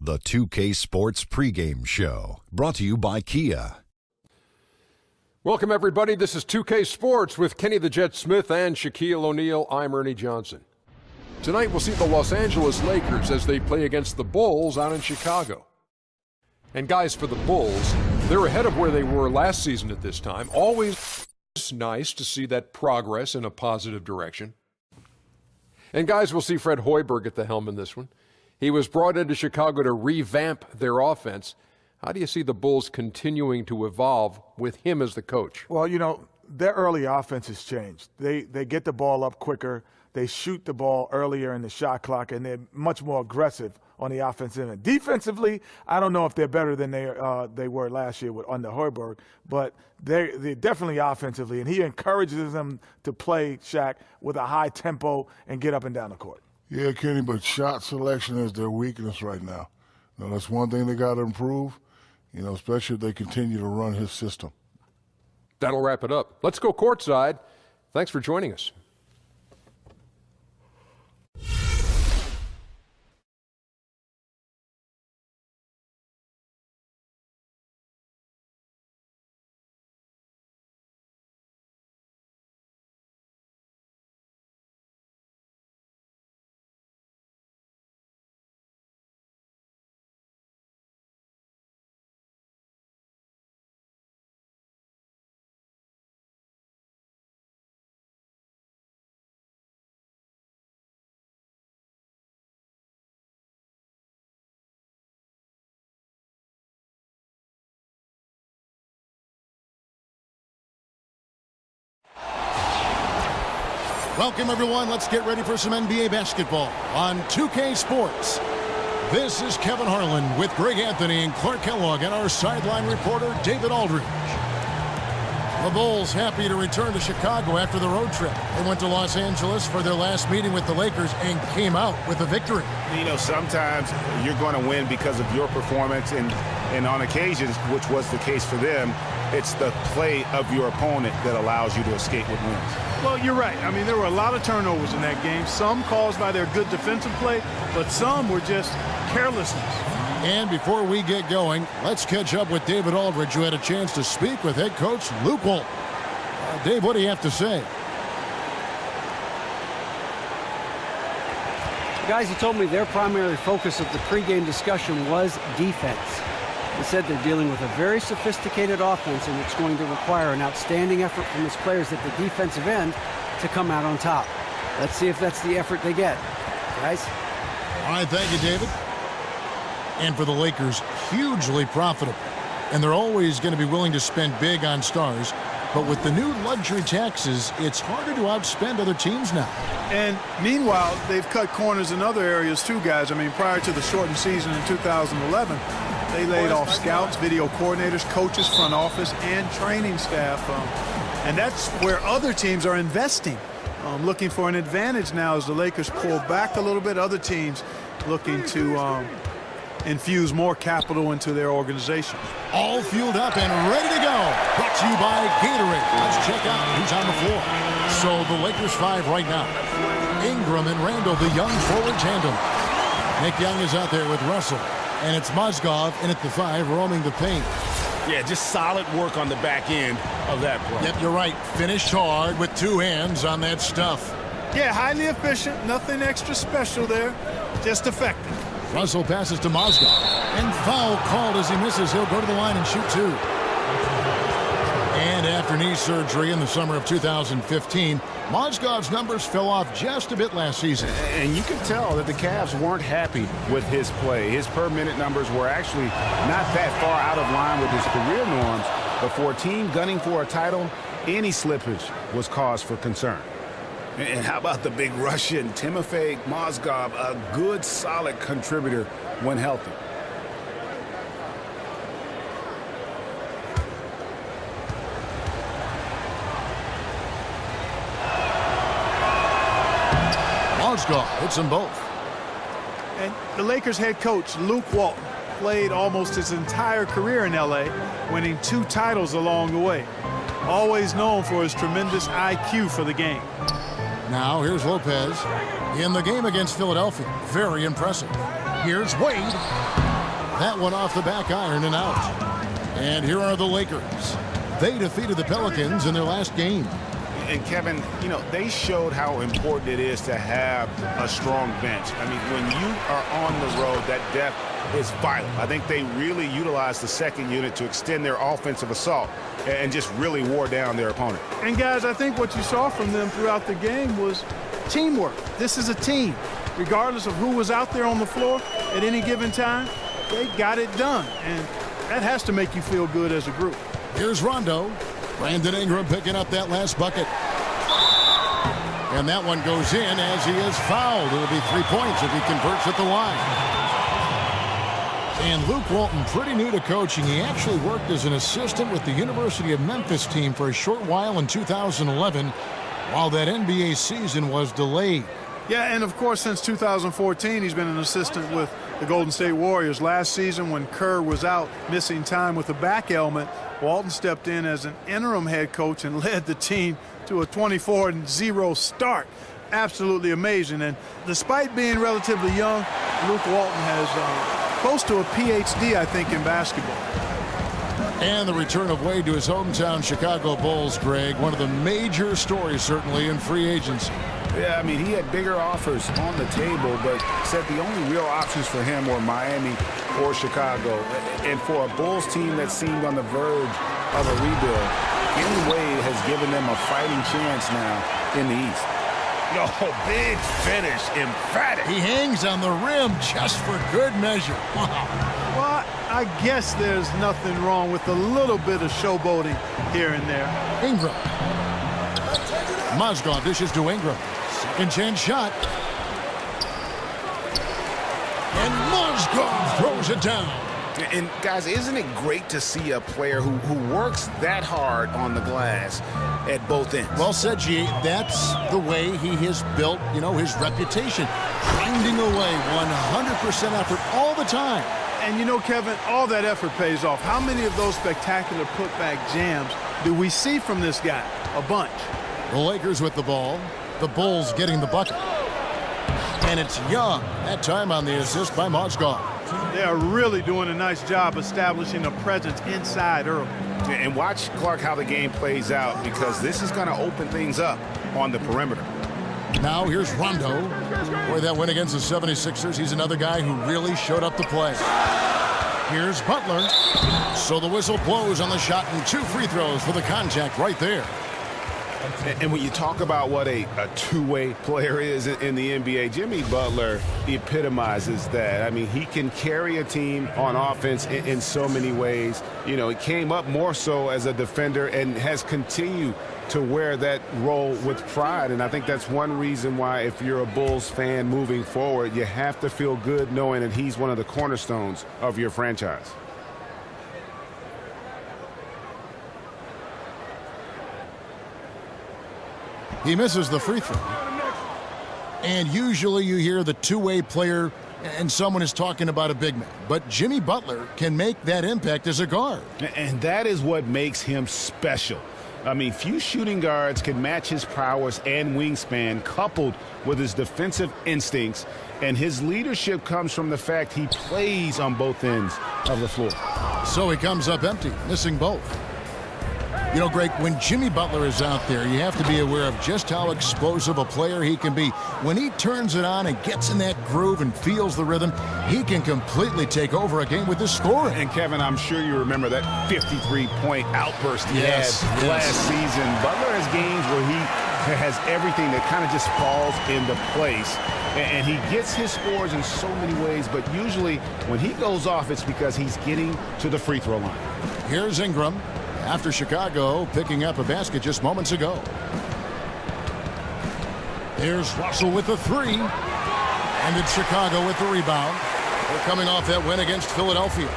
The 2K Sports pregame show, brought to you by Kia. Welcome, everybody. This is 2K Sports with Kenny the Jet Smith and Shaquille O'Neal. I'm Ernie Johnson. Tonight, we'll see the Los Angeles Lakers as they play against the Bulls out in Chicago. And guys, for the Bulls, they're ahead of where they were last season at this time. Always nice to see that progress in a positive direction. And guys, we'll see Fred Hoiberg at the helm in this one. He was brought into Chicago to revamp their offense. How do you see the Bulls continuing to evolve with him as the coach? Well, you know, their early offense has changed. They get the ball up quicker. They shoot the ball earlier in the shot clock, and they're much more aggressive on the offensive end. Defensively, I don't know if they're better than they were last year under Hoiberg, but they're definitely offensively, and he encourages them to play, Shaq, with a high tempo and get up and down the court. Yeah, Kenny, but shot selection is their weakness right now. You know, that's one thing they got to improve, you know, especially if they continue to run his system. That'll wrap it up. Let's go courtside. Thanks for joining us. Welcome, everyone. Let's get ready for some NBA basketball on 2K Sports. This is Kevin Harlan with Greg Anthony and Clark Kellogg and our sideline reporter, David Aldridge. The Bulls happy to return to Chicago after the road trip. They went to Los Angeles for their last meeting with the Lakers and came out with a victory. You know, sometimes you're going to win because of your performance, and on occasions, which was the case for them, it's the play of your opponent that allows you to escape with wins. Well, you're right. I mean, there were a lot of turnovers in that game, some caused by their good defensive play, but some were just carelessness. And before we get going, let's catch up with David Aldridge, who had a chance to speak with head coach Luke Walton. Dave, what do you have to say? Guys, he told me their primary focus of the pregame discussion was defense. He said they're dealing with a very sophisticated offense, and it's going to require an outstanding effort from his players at the defensive end to come out on top. Let's see if that's the effort they get. Guys? All right, thank you, David. And for the Lakers, hugely profitable. And they're always going to be willing to spend big on stars. But with the new luxury taxes, it's harder to outspend other teams now. And meanwhile, they've cut corners in other areas too, guys. I mean, prior to the shortened season in 2011, they laid off scouts, video coordinators, coaches, front office, and training staff. And that's where other teams are investing, looking for an advantage now as the Lakers pull back a little bit. Other teams looking to infuse more capital into their organization. All fueled up and ready to go. Brought to you by Gatorade. Let's check out who's on the floor. So the Lakers 5 right now. Ingram and Randall, the young forward tandem. Nick Young is out there with Russell. And it's Mozgov in at the 5, roaming the paint. Yeah, just solid work on the back end of that play. Yep, you're right. Finished hard with 2 hands on that stuff. Yeah, highly efficient. Nothing extra special there. Just effective. Russell passes to Mozgov. And foul called as he misses. He'll go to the line and shoot 2. And after knee surgery in the summer of 2015, Mozgov's numbers fell off just a bit last season. And you can tell that the Cavs weren't happy with his play. His per-minute numbers were actually not that far out of line with his career norms. But for a team gunning for a title, any slippage was cause for concern. And how about the big Russian, Timofey Mozgov, a good, solid contributor when healthy. Mozgov hits them both. And the Lakers head coach, Luke Walton, played almost his entire career in L.A., winning 2 titles along the way. Always known for his tremendous IQ for the game. Now here's Lopez in the game against Philadelphia. Very impressive. Here's Wade. That one off the back iron and out. And here are the Lakers. They defeated the Pelicans in their last game. And Kevin, you know, they showed how important it is to have a strong bench. I mean, when you are on the road, that depth is vital. I think they really utilized the second unit to extend their offensive assault and just really wore down their opponent. And guys, I think what you saw from them throughout the game was teamwork. This is a team. Regardless of who was out there on the floor at any given time, they got it done. And that has to make you feel good as a group. Here's Rondo. Brandon Ingram picking up that last bucket. And that one goes in as he is fouled. It'll be 3 points if he converts at the line. And Luke Walton, pretty new to coaching. He actually worked as an assistant with the University of Memphis team for a short while in 2011 while that NBA season was delayed. Yeah, and of course, since 2014, he's been an assistant with the Golden State Warriors. Last season, when Kerr was out missing time with a back ailment, Walton stepped in as an interim head coach and led the team to a 24-0 start. Absolutely amazing. And despite being relatively young, Luke Walton has close to a PhD, I think, in basketball. And the return of Wade to his hometown Chicago Bulls, Greg. One of the major stories, certainly, in free agency. Yeah, I mean, he had bigger offers on the table, but said the only real options for him were Miami or Chicago. And for a Bulls team that seemed on the verge of a rebuild, getting Wade has given them a fighting chance now in the East. Oh, big finish, emphatic. He hangs on the rim just for good measure. Wow. Well, I guess there's nothing wrong with a little bit of showboating here and there. Ingram. Mozgov dishes to Ingram. Second chance shot. And Mozgov throws it down. And, guys, isn't it great to see a player who works that hard on the glass at both ends? Well said, G. That's the way he has built, his reputation. Grinding away 100% effort all the time. And you know, Kevin, all that effort pays off. How many of those spectacular putback jams do we see from this guy? A bunch. The Lakers with the ball. The Bulls getting the bucket. And it's Young, that time on the assist by Mozgov. They are really doing a nice job establishing a presence inside early. And watch, Clark, how the game plays out, because this is going to open things up on the perimeter. Now here's Rondo. Boy, that win against the 76ers. He's another guy who really showed up to play. Here's Butler. So the whistle blows on the shot and 2 free throws for the contact right there. And when you talk about what a two-way player is in the NBA, Jimmy Butler epitomizes that. I mean, he can carry a team on offense in so many ways. You know, he came up more so as a defender and has continued to wear that role with pride. And I think that's one reason why, if you're a Bulls fan moving forward, you have to feel good knowing that he's one of the cornerstones of your franchise. He misses the free throw. And usually you hear the two-way player and someone is talking about a big man. But Jimmy Butler can make that impact as a guard. And that is what makes him special. I mean, few shooting guards can match his prowess and wingspan, coupled with his defensive instincts. And his leadership comes from the fact he plays on both ends of the floor. So he comes up empty, missing both. You know, Greg, when Jimmy Butler is out there, you have to be aware of just how explosive a player he can be. When he turns it on and gets in that groove and feels the rhythm, he can completely take over a game with his scoring. And, Kevin, I'm sure you remember that 53-point outburst he had last season. Butler has games where he has everything that kind of just falls into place. And he gets his scores in so many ways, but usually when he goes off, it's because he's getting to the free throw line. Here's Ingram. After Chicago picking up a basket just moments ago. There's Russell with the 3. And it's Chicago with the rebound. They're coming off that win against Philadelphia.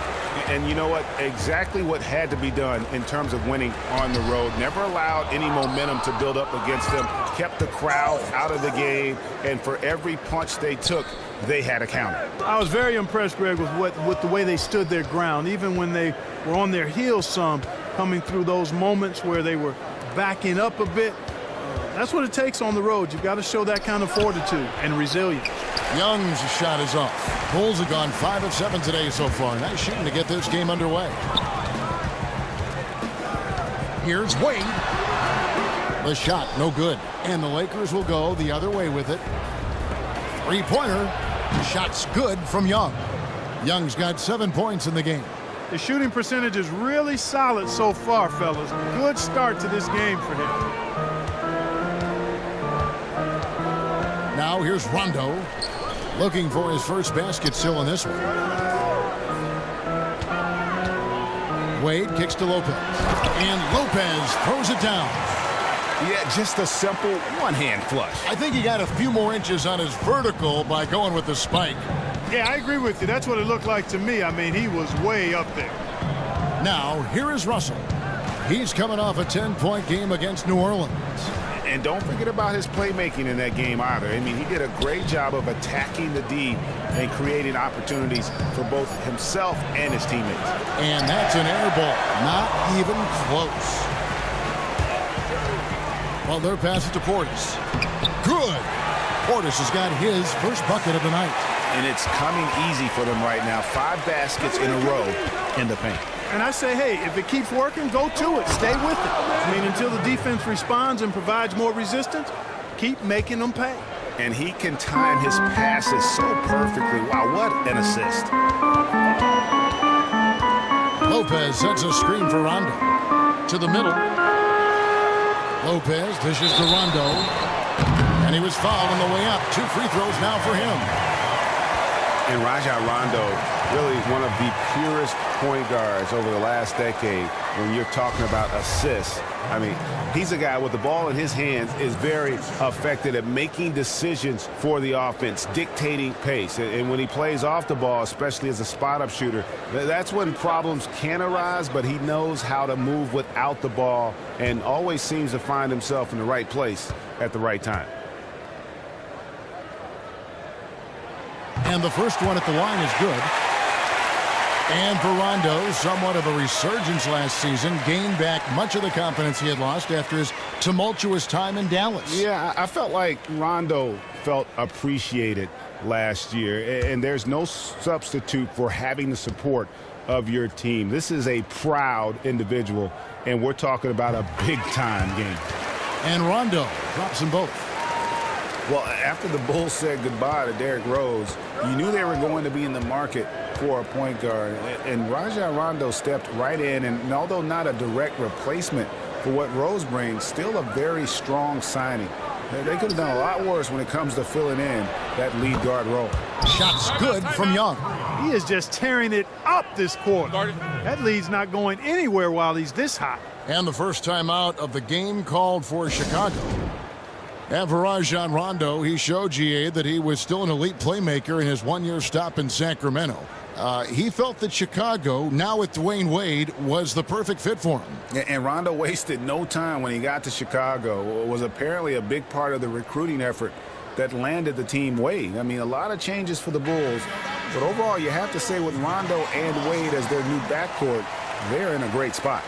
And you know what? Exactly what had to be done in terms of winning on the road. Never allowed any momentum to build up against them. Kept the crowd out of the game. And for every punch they took, they had a counter. I was very impressed, Greg, with the way they stood their ground, even when they were on their heels some, coming through those moments where they were backing up a bit. That's what it takes on the road. You've got to show that kind of fortitude and resilience. Young's shot is off. Bulls have gone 5 of 7 today so far. Nice shooting to get this game underway. Here's Wade. The shot, no good. And the Lakers will go the other way with it. Three-pointer. Shot's good from Young. Young's got 7 points in the game. The shooting percentage is really solid so far, fellas. Good start to this game for him. Now here's Rondo. Looking for his first basket still in this one. Wade kicks to Lopez. And Lopez throws it down. Yeah, just a simple one-hand flush. I think he got a few more inches on his vertical by going with the spike. Yeah, I agree with you. That's what it looked like to me. I mean, he was way up there. Now, here is Russell. He's coming off a 10-point game against New Orleans. And don't forget about his playmaking in that game either. I mean, he did a great job of attacking the D and creating opportunities for both himself and his teammates. And that's an air ball. Not even close. Well, their pass it to Portis. Good. Portis has got his first bucket of the night. And it's coming easy for them right now. 5 baskets in a row in the paint. And I say, hey, if it keeps working, go to it. Stay with it. I mean, until the defense responds and provides more resistance, keep making them pay. And he can time his passes so perfectly. Wow, what an assist. Lopez sets a screen for Rondo. To the middle. Lopez dishes to Rondo. And he was fouled on the way up. 2 free throws now for him. And Rajon Rondo, really one of the purest point guards over the last decade. When you're talking about assists, I mean, he's a guy with the ball in his hands is very effective at making decisions for the offense, dictating pace. And when he plays off the ball, especially as a spot-up shooter, that's when problems can arise, but he knows how to move without the ball and always seems to find himself in the right place at the right time. And the first one at the line is good. And for Rondo, somewhat of a resurgence last season, gained back much of the confidence he had lost after his tumultuous time in Dallas. Yeah, I felt like Rondo felt appreciated last year, and there's no substitute for having the support of your team. This is a proud individual, and we're talking about a big-time game. And Rondo drops them both. Well, after the Bulls said goodbye to Derrick Rose, you knew they were going to be in the market for a point guard. And Rajon Rondo stepped right in, and although not a direct replacement for what Rose brings, still a very strong signing. They could have done a lot worse when it comes to filling in that lead guard role. Shots good from Young. He is just tearing it up this quarter. That lead's not going anywhere while he's this hot. And the first time out of the game called for Chicago. And for Rajon Rondo, he showed GA that he was still an elite playmaker in his one-year stop in Sacramento. He felt that Chicago, now with Dwayne Wade, was the perfect fit for him. And Rondo wasted no time when he got to Chicago. It was apparently a big part of the recruiting effort that landed the team Wade. I mean, a lot of changes for the Bulls. But overall, you have to say with Rondo and Wade as their new backcourt, they're in a great spot.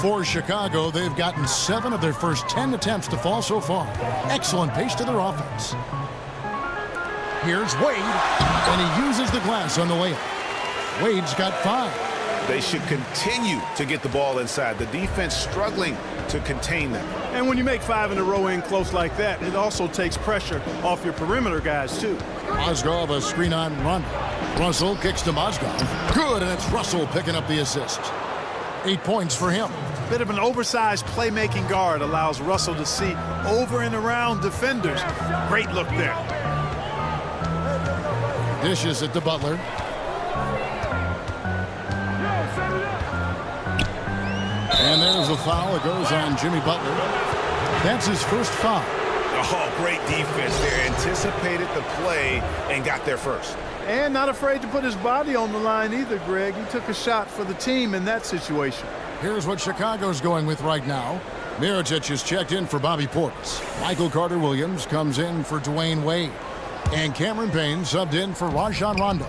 For Chicago, they've gotten 7 of their first 10 attempts to fall so far. Excellent pace to their offense. Here's Wade, and he uses the glass on the layup. Wade's got 5. They should continue to get the ball inside. The defense struggling to contain them. And when you make 5 in a row in close like that, it also takes pressure off your perimeter guys, too. Mozgov, a screen on Rondo. Russell kicks to Mozgov. Good, and it's Russell picking up the assist. 8 points for him. Bit of an oversized playmaking guard allows Russell to see over and around defenders. Great look there. Dishes it to Butler. And there's a foul. It goes on Jimmy Butler. That's his first foul. Oh, great defense there. Anticipated the play and got there first. And not afraid to put his body on the line either, Greg. He took a shot for the team in that situation. Here's what Chicago's going with right now. Mirotic is checked in for Bobby Portis. Michael Carter-Williams comes in for Dwayne Wade. And Cameron Payne subbed in for Rajon Rondo.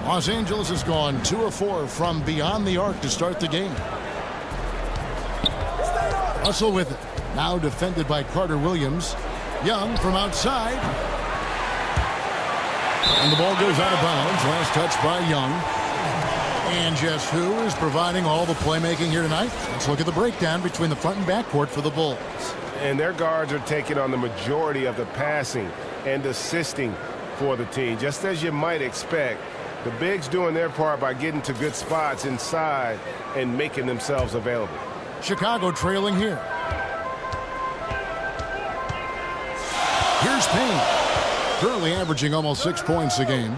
Los Angeles has gone 2 of 4 from beyond the arc to start the game. Russell with it. Now defended by Carter Williams. Young from outside. And the ball goes out of bounds. Last touch by Young. And just who is providing all the playmaking here tonight? Let's look at the breakdown between the front and backcourt for the Bulls. And their guards are taking on the majority of the passing and assisting for the team. Just as you might expect, the bigs doing their part by getting to good spots inside and making themselves available. Chicago trailing here. Here's Payne. Currently averaging almost 6 points a game.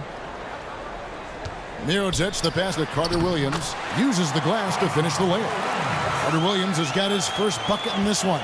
Mirotic, the pass to Carter Williams, uses the glass to finish the layup. Carter Williams has got his first bucket in this one.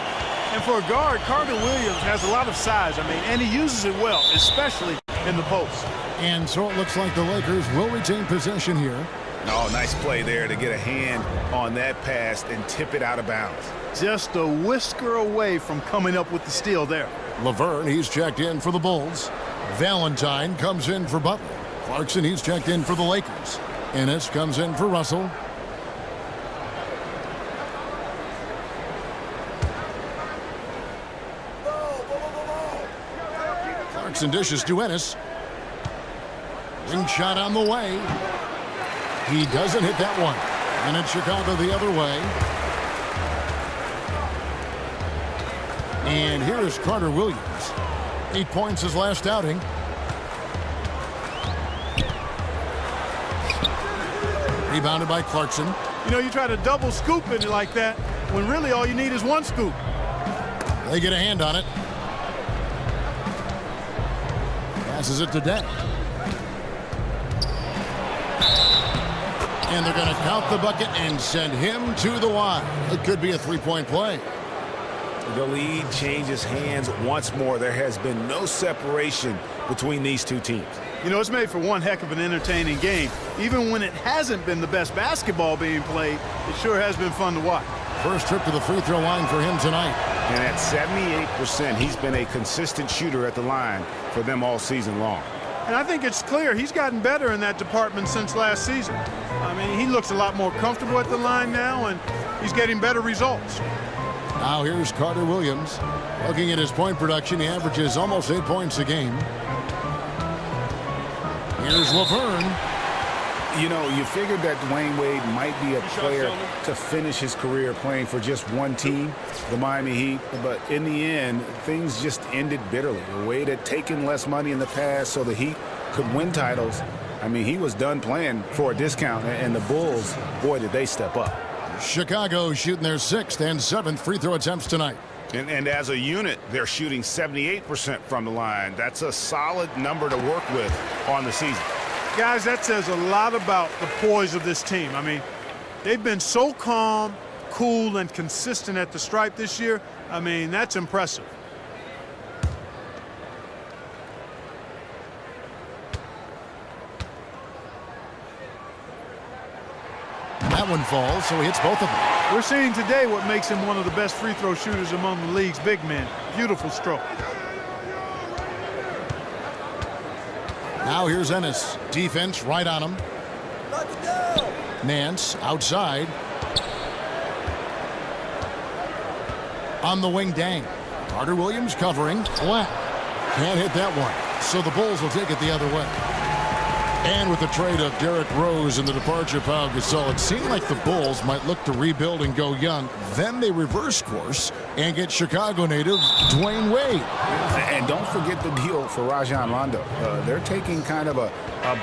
And for a guard, Carter Williams has a lot of size. And he uses it well, especially in the post. And so it looks like the Lakers will retain possession here. Oh, nice play there to get a hand on that pass and tip it out of bounds. Just a whisker away from coming up with the steal there. Laverne, he's checked in for the Bulls. Valentine comes in for Butler. Clarkson, he's checked in for the Lakers. Ennis comes in for Russell. Clarkson dishes to Ennis. Ring shot on the way. He doesn't hit that one. And it's Chicago the other way. And here is Carter Williams. 8 points his last outing. Rebounded by Clarkson. You know, you try to double scoop it like that when really all you need is one scoop. They get a hand on it. Passes it to Dent. And they're going to count the bucket and send him to the line. It could be a three-point play. The lead changes hands once more. There has been no separation between these two teams. You know, it's made for one heck of an entertaining game. Even when it hasn't been the best basketball being played, it sure has been fun to watch. First trip to the free throw line for him tonight. And at 78%, he's been a consistent shooter at the line for them all season long. And I think it's clear he's gotten better in that department since last season. I mean, he looks a lot more comfortable at the line now, and he's getting better results. Now here's Carter Williams. Looking at his point production, he averages almost 8 points a game. Here's Laverne. You know, you figured that Dwayne Wade might be a player to finish his career playing for just one team, the Miami Heat. But in the end, things just ended bitterly. Wade had taken less money in the past so the Heat could win titles. I mean, he was done playing for a discount, and the Bulls, boy, did they step up. Chicago shooting their 6th and 7th free throw attempts tonight. And as a unit, they're shooting 78% from the line. That's a solid number to work with on the season. Guys, that says a lot about the poise of this team. I mean, they've been so calm, cool, and consistent at the stripe this year. I mean, that's impressive. That one falls, so he hits both of them. We're seeing today what makes him one of the best free throw shooters among the league's big men. Beautiful stroke. Now here's Ennis. Defense right on him. Nance outside. On the wing, Dang. Carter Williams covering. Flat. Can't hit that one. So the Bulls will take it the other way. And with the trade of Derrick Rose and the departure of Pau Gasol, it seemed like the Bulls might look to rebuild and go young. Then they reverse course and get Chicago native Dwayne Wade. And don't forget the deal for Rajon Rondo. They're taking kind of a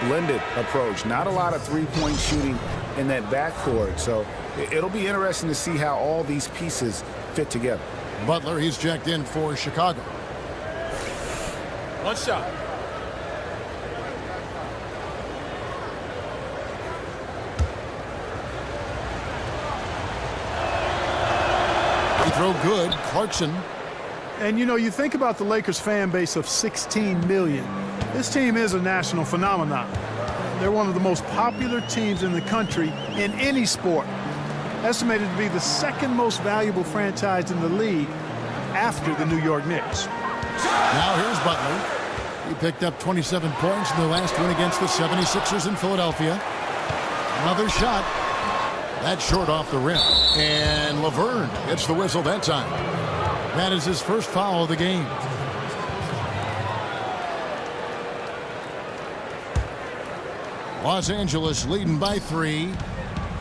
blended approach. Not a lot of three-point shooting in that backcourt. So it'll be interesting to see how all these pieces fit together. Butler, he's checked in for Chicago. One shot. Throw good. Clarkson. And, you know, you think about the Lakers fan base of 16 million. This team is a national phenomenon. They're one of the most popular teams in the country in any sport. Estimated to be the second most valuable franchise in the league after the New York Knicks. Now here's Butler. He picked up 27 points in the last win against the 76ers in Philadelphia. Another shot. That's short off the rim. And Laverne gets the whistle that time. That is his first foul of the game. Los Angeles leading by 3.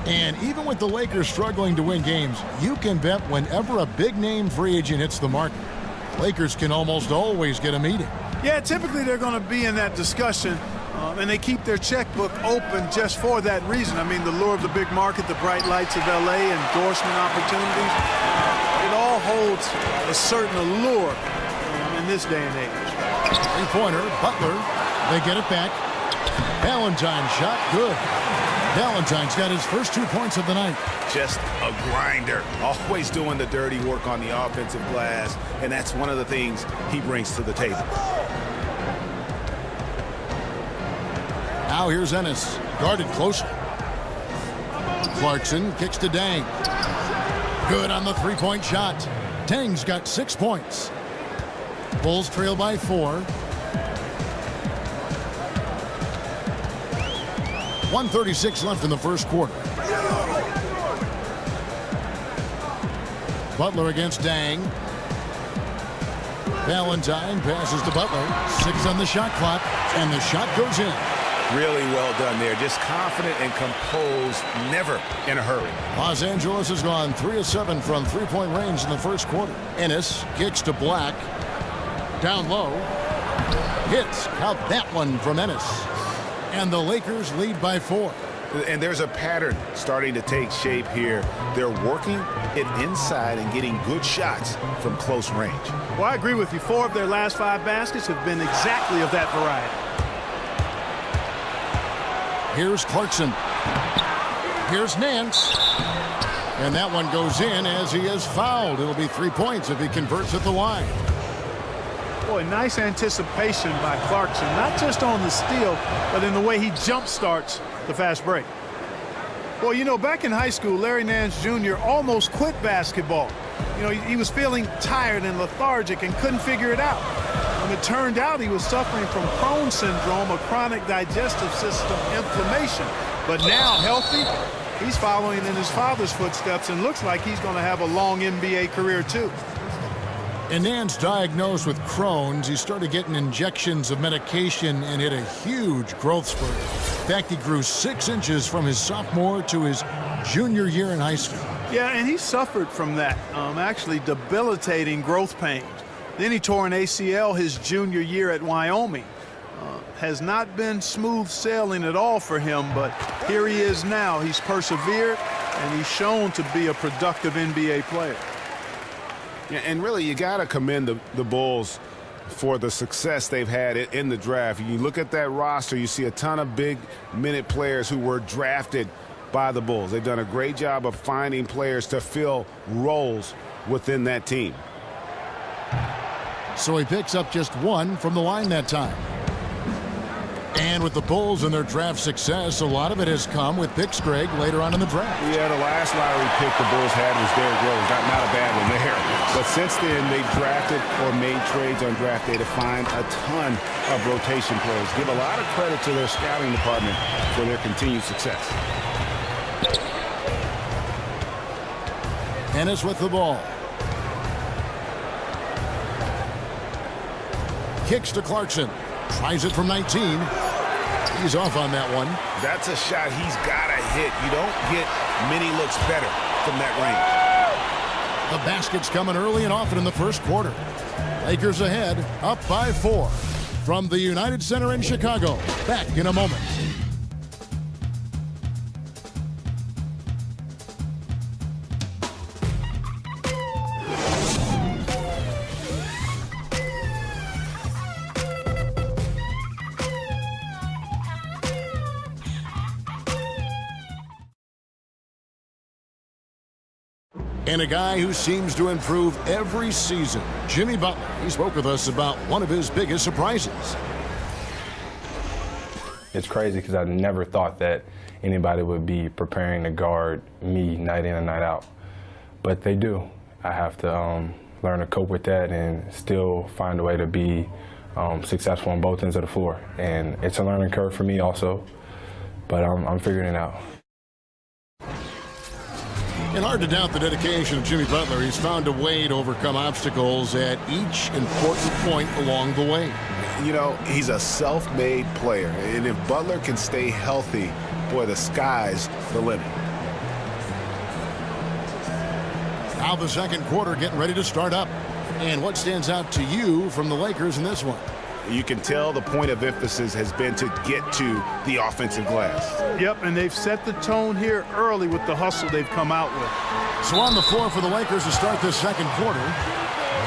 And even with the Lakers struggling to win games, you can bet whenever a big-name free agent hits the market, Lakers can almost always get a meeting. Yeah, typically they're going to be in that discussion, and they keep their checkbook open just for that reason. I mean, the lure of the big market, the bright lights of L.A., endorsement opportunities, it all holds a certain allure in this day and age. Three-pointer, Butler, they get it back. Valentine's shot, good. Valentine's got his first 2 points of the night. Just a grinder, always doing the dirty work on the offensive glass, and that's one of the things he brings to the table. Now here's Ennis, guarded closer. Clarkson kicks to Dang. Good on the three-point shot. Dang's got 6 points. Bulls trail by 4. 1:36 left in the first quarter. Butler against Dang. Valentine passes to Butler. 6 on the shot clock, and the shot goes in. Really well done there. Just confident and composed, never in a hurry. Los Angeles has gone 3 of 7 from three-point range in the first quarter. Ennis kicks to Black. Down low. Hits. Count that one from Ennis. And the Lakers lead by 4. And there's a pattern starting to take shape here. They're working it inside and getting good shots from close range. Well, I agree with you. 4 of their last 5 baskets have been exactly of that variety. Here's Clarkson. Here's Nance. And that one goes in as he is fouled. It'll be 3 points if he converts at the line. Boy, nice anticipation by Clarkson, not just on the steal, but in the way he jump starts the fast break. Well, you know, back in high school, Larry Nance Jr. almost quit basketball. You know, he was feeling tired and lethargic and couldn't figure it out. And it turned out he was suffering from Crohn's syndrome, a chronic digestive system inflammation. But now, healthy, he's following in his father's footsteps and looks like he's going to have a long NBA career, too. And Nance diagnosed with Crohn's. He started getting injections of medication and hit a huge growth spurt. In fact, he grew 6 inches from his sophomore to his junior year in high school. Yeah, and he suffered from that, actually debilitating growth pains. Then he tore an ACL his junior year at Wyoming. Has not been smooth sailing at all for him, but here he is now. He's persevered, and he's shown to be a productive NBA player. Yeah, and really, you got to commend the Bulls for the success they've had in the draft. You look at that roster, you see a ton of big-minute players who were drafted by the Bulls. They've done a great job of finding players to fill roles within that team. So he picks up just 1 from the line that time. And with the Bulls and their draft success, a lot of it has come with picks, Greg, later on in the draft. Yeah, the last lottery pick the Bulls had was Derrick Rose. Not a bad one there. But since then, they've drafted or made trades on draft day to find a ton of rotation players. Give a lot of credit to their scouting department for their continued success. Ennis with the ball. Kicks to Clarkson. Tries it from 19. He's off on that one. That's a shot he's got to hit. You don't get many looks better from that range. The basket's coming early and often in the first quarter. Lakers ahead, up by 4. From the United Center in Chicago. Back in a moment. And a guy who seems to improve every season, Jimmy Butler. He spoke with us about one of his biggest surprises. It's crazy because I never thought that anybody would be preparing to guard me night in and night out. But they do. I have to learn to cope with that and still find a way to be successful on both ends of the floor. And it's a learning curve for me also, but I'm figuring it out. And hard to doubt the dedication of Jimmy Butler. He's found a way to overcome obstacles at each important point along the way. You know, he's a self-made player. And if Butler can stay healthy, boy, the sky's the limit. Now the second quarter getting ready to start up. And what stands out to you from the Lakers in this one? You can tell the point of emphasis has been to get to the offensive glass. Yep, and they've set the tone here early with the hustle they've come out with. So on the floor for the Lakers to start this second quarter,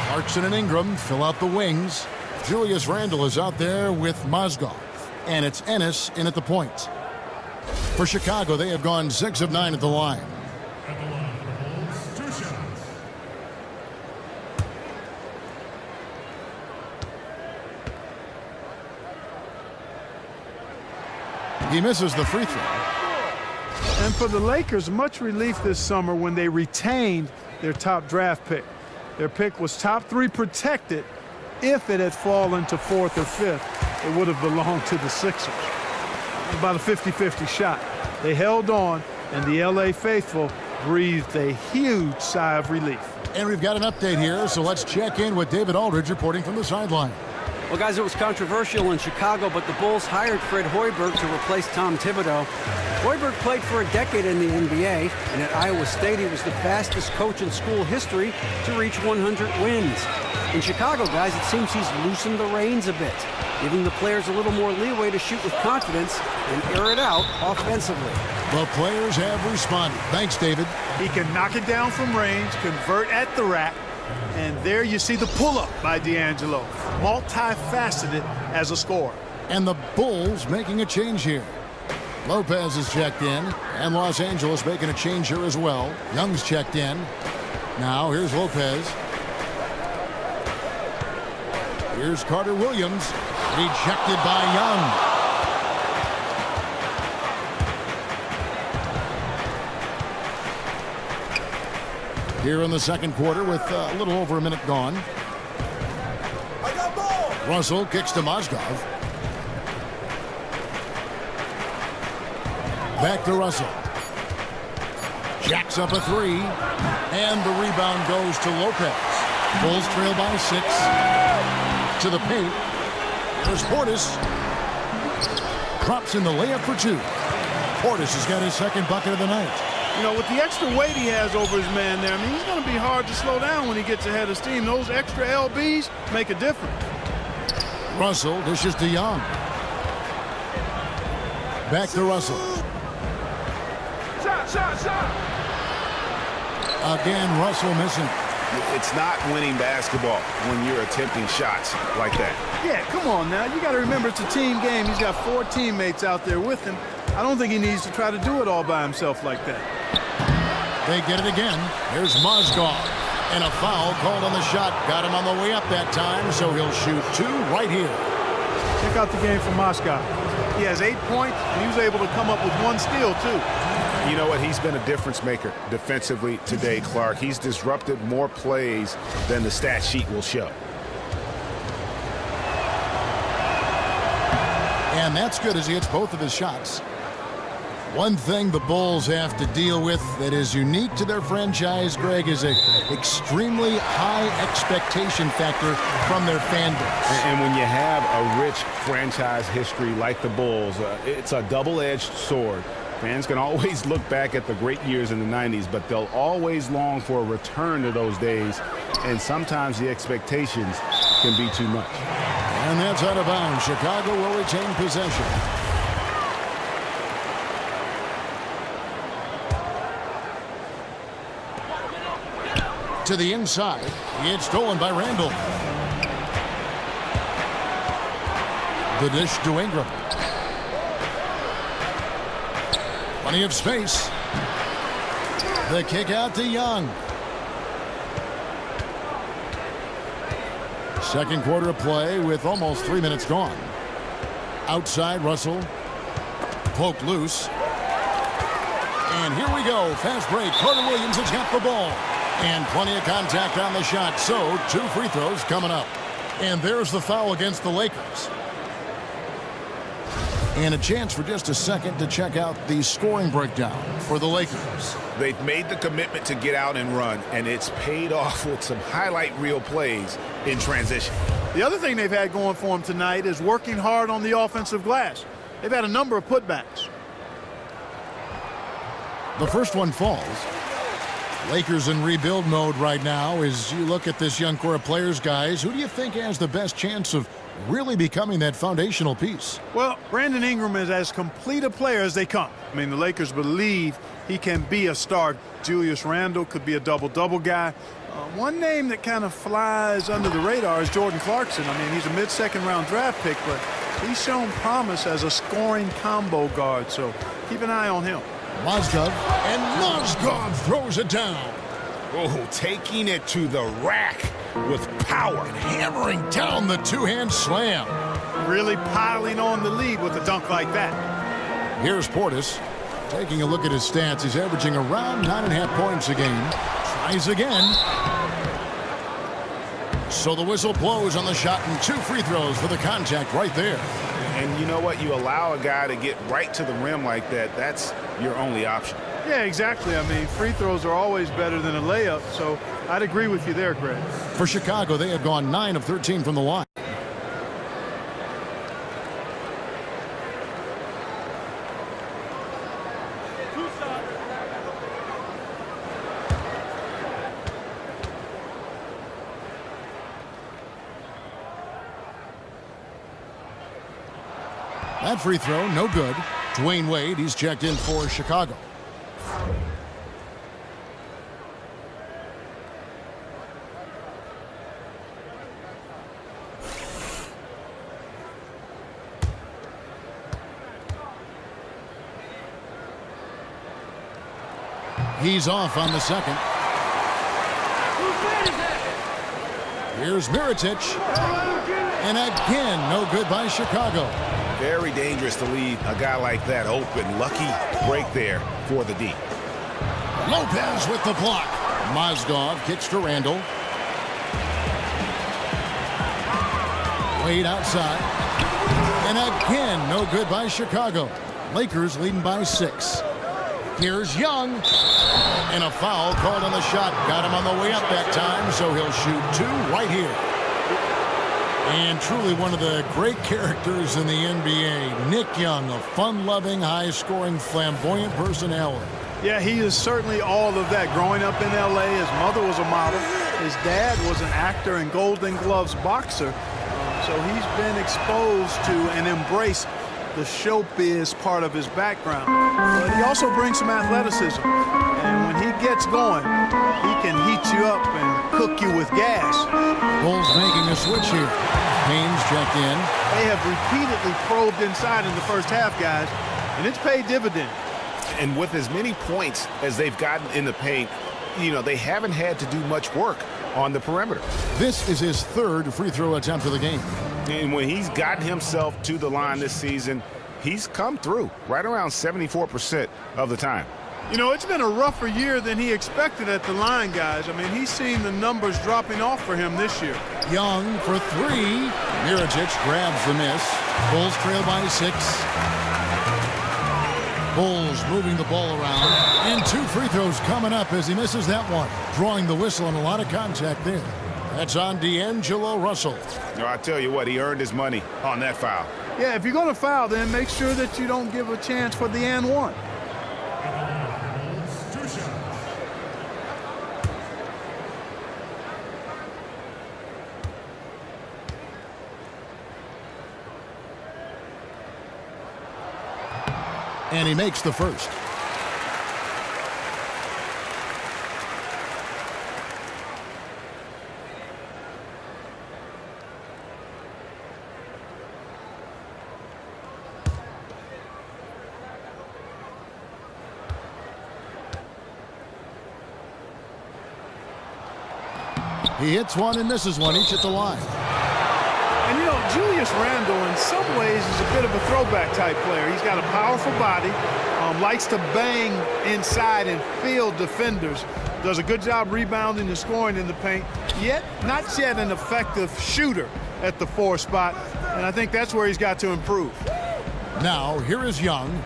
Clarkson and Ingram fill out the wings. Julius Randle is out there with Mozgov. And it's Ennis in at the point. For Chicago, they have gone 6 of 9 at the line. He misses the free throw. And for the Lakers, much relief this summer when they retained their top draft pick. Their pick was top 3 protected. If it had fallen to 4th or 5th, it would have belonged to the Sixers. About a 50-50 shot. They held on, and the LA faithful breathed a huge sigh of relief. And we've got an update here, so let's check in with David Aldridge reporting from the sideline. Well, guys, it was controversial in Chicago, but the Bulls hired Fred Hoiberg to replace Tom Thibodeau. Hoiberg played for a decade in the NBA, and at Iowa State, he was the fastest coach in school history to reach 100 wins. In Chicago, guys, it seems he's loosened the reins a bit, giving the players a little more leeway to shoot with confidence and air it out offensively. The players have responded. Thanks, David. He can knock it down from range, convert at the rack, and there you see the pull-up by D'Angelo. Multifaceted as a scorer. And the Bulls making a change here. Lopez is checked in, and Los Angeles making a change here as well. Young's checked in. Now here's Lopez. Here's Carter Williams. Rejected by Young. Here in the second quarter with a little over a minute gone. Russell kicks to Mozgov. Back to Russell. Jacks up a 3. And the rebound goes to Lopez. Bulls trail by 6. To the paint. There's Portis. Drops in the layup for 2. Portis has got his second bucket of the night. You know, with the extra weight he has over his man there, I mean, he's going to be hard to slow down when he gets ahead of steam. Those extra LBs make a difference. Russell dishes to Young. Back to Russell. Shot. Again, Russell missing. It's not winning basketball when you're attempting shots like that. Yeah, come on now. You got to remember it's a team game. He's got 4 teammates out there with him. I don't think he needs to try to do it all by himself like that. They get it again. Here's Mozgov. And a foul called on the shot. Got him on the way up that time, so he'll shoot 2 right here. Check out the game from Mozgov. He has 8 points, and he was able to come up with 1 steal, too. You know what? He's been a difference maker defensively today, Clark. He's disrupted more plays than the stat sheet will show. And that's good as he hits both of his shots. One thing the Bulls have to deal with that is unique to their franchise, Greg, is an extremely high expectation factor from their fan base. And when you have a rich franchise history like the Bulls, it's a double-edged sword. Fans can always look back at the great years in the 90s, but they'll always long for a return to those days, and sometimes the expectations can be too much. And that's out of bounds. Chicago will retain possession. To the inside. It's stolen by Randle. The dish to Ingram. Plenty of space. The kick out to Young. Second quarter of play with almost 3 minutes gone. Outside, Russell. Poked loose. And here we go. Fast break. Carter Williams has got the ball. And plenty of contact on the shot. So 2 free throws coming up. And there's the foul against the Lakers. And a chance for just a second to check out the scoring breakdown for the Lakers. They've made the commitment to get out and run, and it's paid off with some highlight reel plays in transition. The other thing they've had going for them tonight is working hard on the offensive glass. They've had a number of putbacks. The first one falls. Lakers in rebuild mode right now. As you look at this young core of players, guys, who do you think has the best chance of really becoming that foundational piece? Well, Brandon Ingram is as complete a player as they come. I mean, the Lakers believe he can be a star. Julius Randle could be a double-double guy. One name that kind of flies under the radar is Jordan Clarkson. I mean, he's a mid-second round draft pick, but he's shown promise as a scoring combo guard, so keep an eye on him. Mozgov, and Mozgov throws it down. Oh, taking it to the rack with power. Hammering down the two-hand slam. Really piling on the lead with a dunk like that. Here's Portis. Taking a look at his stats, he's averaging around 9.5 points a game. Tries again. So the whistle blows on the shot and 2 free throws for the contact right there. And you know what? You allow a guy to get right to the rim like that, that's your only option. Yeah, exactly. I mean, free throws are always better than a layup, so I'd agree with you there, Greg. For Chicago, they have gone 9 of 13 from the line. That free throw, no good. Dwayne Wade, he's checked in for Chicago. He's off on the second. Here's Mirotic. And again, no good by Chicago. Very dangerous to leave a guy like that open. Lucky break there for the D. Lopez with the block. Mozgov kicks to Randle. Wade outside. And again, no good by Chicago. Lakers leading by 6. Here's Young. And a foul called on the shot. Got him on the way up that time, so he'll shoot 2 right here. And truly one of the great characters in the NBA, Nick Young, a fun-loving, high-scoring, flamboyant personality. Yeah, he is certainly all of that. Growing up in L.A., his mother was a model. His dad was an actor and Golden Gloves boxer. So he's been exposed to and embraced the showbiz part of his background. But he also brings some athleticism. And when he gets going, he can heat you up and cook you with gas. Bulls making a switch here. Haynes checked in. They have repeatedly probed inside in the first half, guys, and it's paid dividends. And with as many points as they've gotten in the paint, you know, they haven't had to do much work on the perimeter. This is his 3rd free throw attempt of the game. And when he's gotten himself to the line this season, he's come through right around 74% of the time. You know, it's been a rougher year than he expected at the line, guys. I mean, he's seen the numbers dropping off for him this year. Young for 3. Mirotic grabs the miss. Bulls trail by 6. Bulls moving the ball around. And 2 free throws coming up as he misses that one. Drawing the whistle and a lot of contact there. That's on D'Angelo Russell. No, I tell you what, he earned his money on that foul. Yeah, if you're going to foul, then make sure that you don't give a chance for the and one. And he makes the first. He hits one and misses one, each at the line. And, you know, Julius Randle in some ways is a bit of a throwback type player. He's got a powerful body, likes to bang inside and field defenders, does a good job rebounding and scoring in the paint, yet not yet an effective shooter at the 4 spot, and I think that's where he's got to improve. Now, here is Young.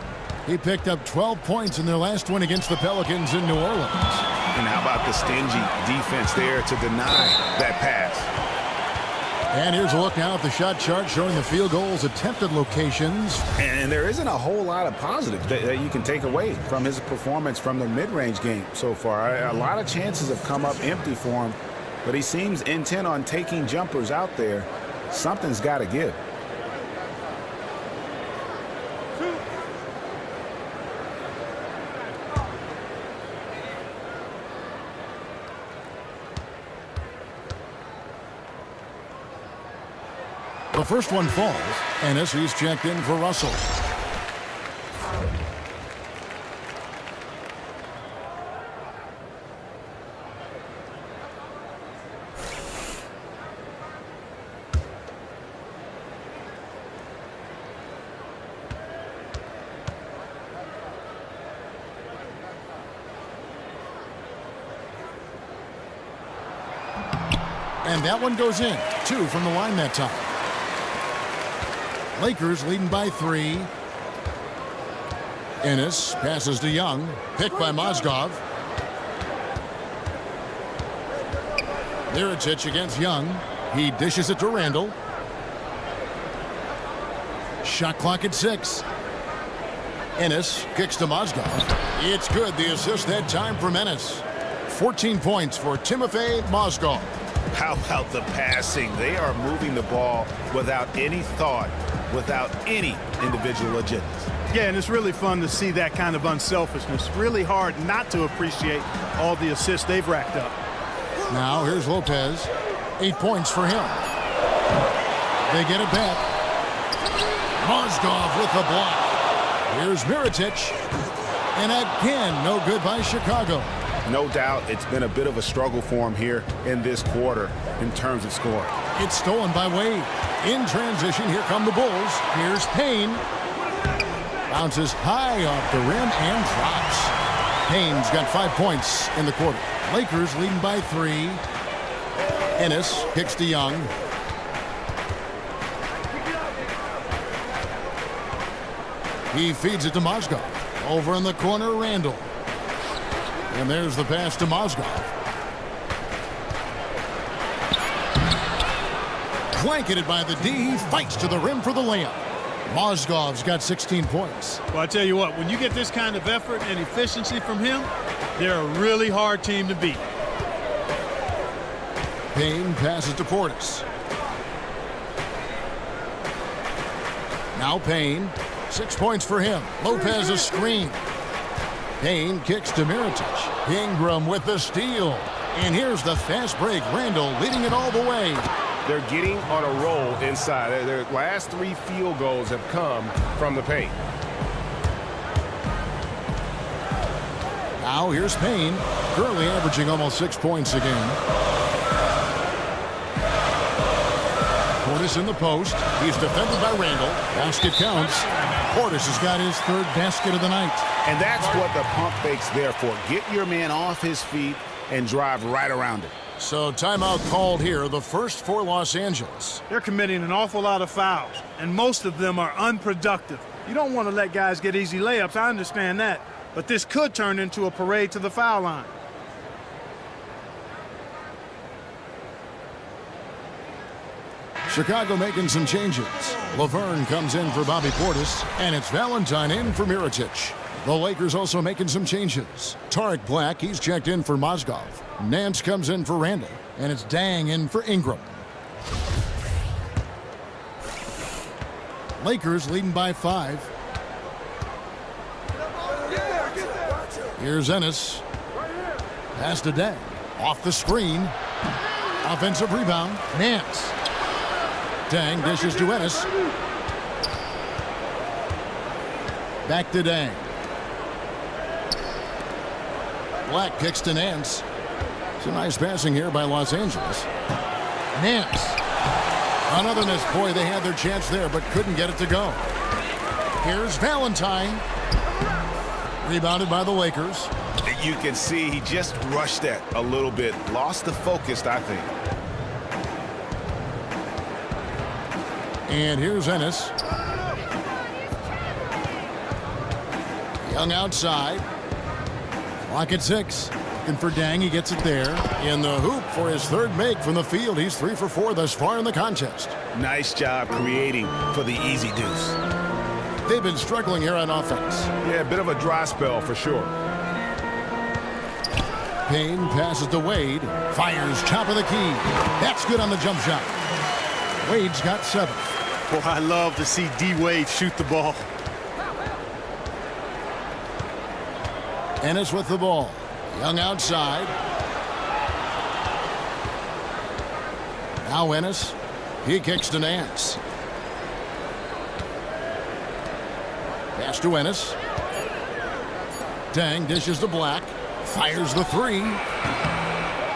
He picked up 12 points in their last win against the Pelicans in New Orleans. And how about the stingy defense there to deny that pass? And here's a look now at the shot chart showing the field goals attempted locations. And there isn't a whole lot of positives that you can take away from his performance from the mid-range game so far. A lot of chances have come up empty for him, but he seems intent on taking jumpers out there. Something's got to give. The first one falls, and as he's checked in for Russell. And that one goes in. 2 from the line that time. Lakers leading by 3. Ennis passes to Young. Picked by Mozgov. Mirotic against Young. He dishes it to Randall. Shot clock at 6. Ennis kicks to Mozgov. It's good. The assist that time from Ennis. 14 points for Timofey Mozgov. How about the passing? They are moving the ball without any thought, without any individual agendas. Yeah, and it's really fun to see that kind of unselfishness. Really hard not to appreciate all the assists they've racked up. Now here's Lopez. 8 points for him. They get it back. Mozgov with the block. Here's Mirotic. And again, no good by Chicago. No doubt it's been a bit of a struggle for him here in this quarter in terms of scoring. It's stolen by Wade. In transition, here come the Bulls. Here's Payne. Bounces high off the rim and drops. Payne's got 5 points in the quarter. Lakers leading by 3. Ennis kicks to Young. He feeds it to Mozgov. Over in the corner, Randall. And there's the pass to Mozgov. Blanketed by the D. He fights to the rim for the layup. Mozgov's got 16 points. Well, I tell you what, when you get this kind of effort and efficiency from him, they're a really hard team to beat. Payne passes to Portis. Now Payne. 6 points for him. Lopez a screen. Payne kicks to Mirotic. Ingram with the steal. And here's the fast break. Randall leading it all the way. They're getting on a roll inside. Their last 3 field goals have come from the paint. Now here's Payne. Currently averaging almost 6 points a game. Portis in the post. He's defended by Randall. Basket counts. Portis has got his 3rd basket of the night. And that's what the pump fake's there for. Get your man off his feet and drive right around it. So timeout called here, the first for Los Angeles. They're committing an awful lot of fouls, and most of them are unproductive. You don't want to let guys get easy layups, I understand that. But this could turn into a parade to the foul line. Chicago making some changes. Laverne comes in for Bobby Portis, and it's Valentine in for Mirotic. The Lakers also making some changes. Tarek Black, he's checked in for Mozgov. Nance comes in for Randall, and it's Dang in for Ingram. Lakers leading by 5. Here's Ennis. Pass to Dang. Off the screen. Offensive rebound. Nance. Dang dishes to Ennis. Back to Dang. Black kicks to Nance. It's a nice passing here by Los Angeles. Nance. Another miss. Boy, they had their chance there, but couldn't get it to go. Here's Valentine. Rebounded by the Lakers. You can see he just rushed that a little bit. Lost the focus, I think. And here's Ennis. Young outside. Clock at 6. Looking for Dang. He gets it there. In the hoop for his third make from the field. He's 3 for 4 thus far in the contest. Nice job creating for the easy deuce. They've been struggling here on offense. Yeah, a bit of a dry spell for sure. Payne passes to Wade. Fires top of the key. That's good on the jump shot. Wade's got 7. Boy, I love to see D. Wade shoot the ball. Ennis with the ball. Young outside. Now Ennis. He kicks to Nance. Pass to Ennis. Dang dishes to Black. Fires the 3.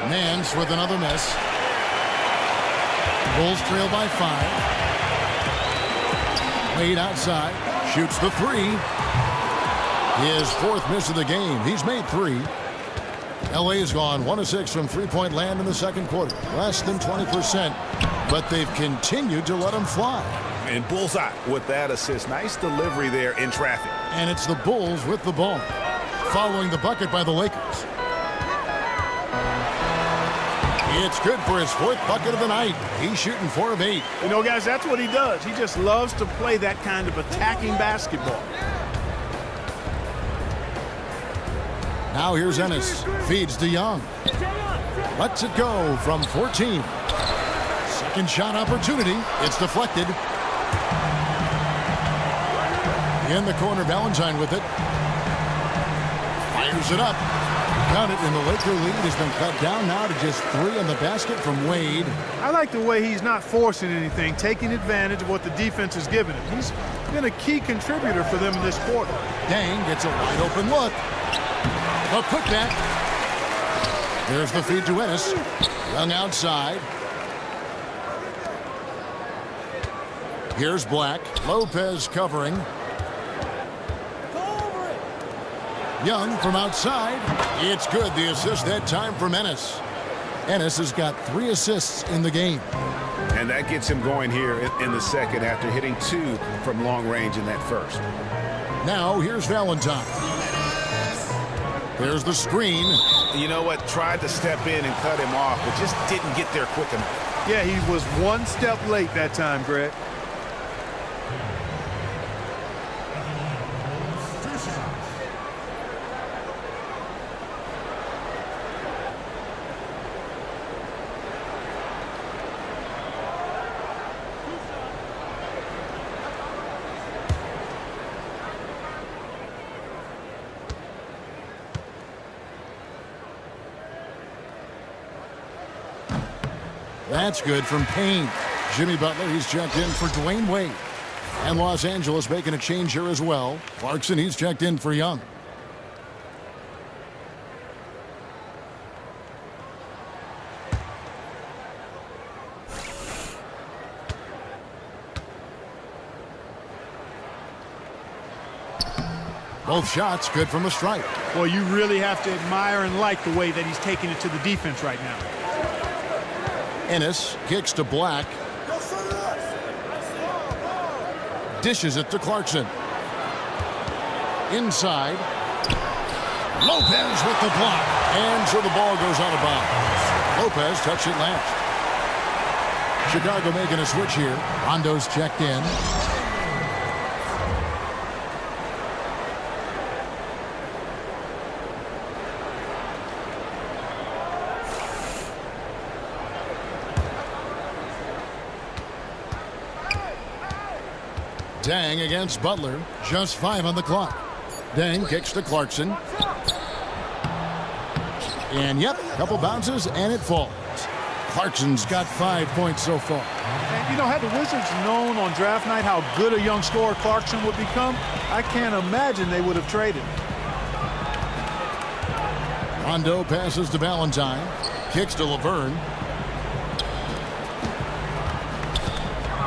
Nance with another miss. Bulls trail by 5. Wade outside. Shoots the 3. His 4th miss of the game. He's made 3. LA's gone 1 of 6 from three-point land in the second quarter. Less than 20%, but they've continued to let him fly. And bullseye with that assist. Nice delivery there in traffic. And it's the Bulls with the ball, following the bucket by the Lakers. It's good for his 4th bucket of the night. He's shooting 4 of 8. You know, guys, that's what he does. He just loves to play that kind of attacking basketball. Now here's Ennis. Feeds to Young. Lets it go from 14. Second shot opportunity. It's deflected. In the corner, Valentine with it. Fires it up. Got it, and the Laker lead has been cut down now to just 3 on the basket from Wade. I like the way he's not forcing anything, taking advantage of what the defense is giving him. He's been a key contributor for them in this quarter. Dang gets a wide open look. A putback. There's the feed to Ennis. Young outside. Here's Black. Lopez covering. Young from outside. It's good. The assist that time from Ennis. Ennis has got 3 assists in the game. And that gets him going here in the second after hitting 2 from long range in that first. Now here's Valentine. There's the screen. You know what? Tried to step in and cut him off, but just didn't get there quick enough. Yeah, he was 1 step late that time, Greg. That's good from Payne. Jimmy Butler, he's checked in for Dwayne Wade. And Los Angeles making a change here as well. Clarkson, he's checked in for Young. Both shots good from the stripe. Well, you really have to admire and like the way that he's taking it to the defense right now. Ennis kicks to Black. Dishes it to Clarkson. Inside. Lopez with the block. And so the ball goes out of bounds. Lopez touched it last. Chicago making a switch here. Rondo's checked in. Dang against Butler. Just 5 on the clock. Dang kicks to Clarkson. And yep, couple bounces and it falls. Clarkson's got 5 points so far. And, you know, had the Wizards known on draft night how good a young scorer Clarkson would become, I can't imagine they would have traded him. Rondo passes to Valentine. Kicks to Laverne.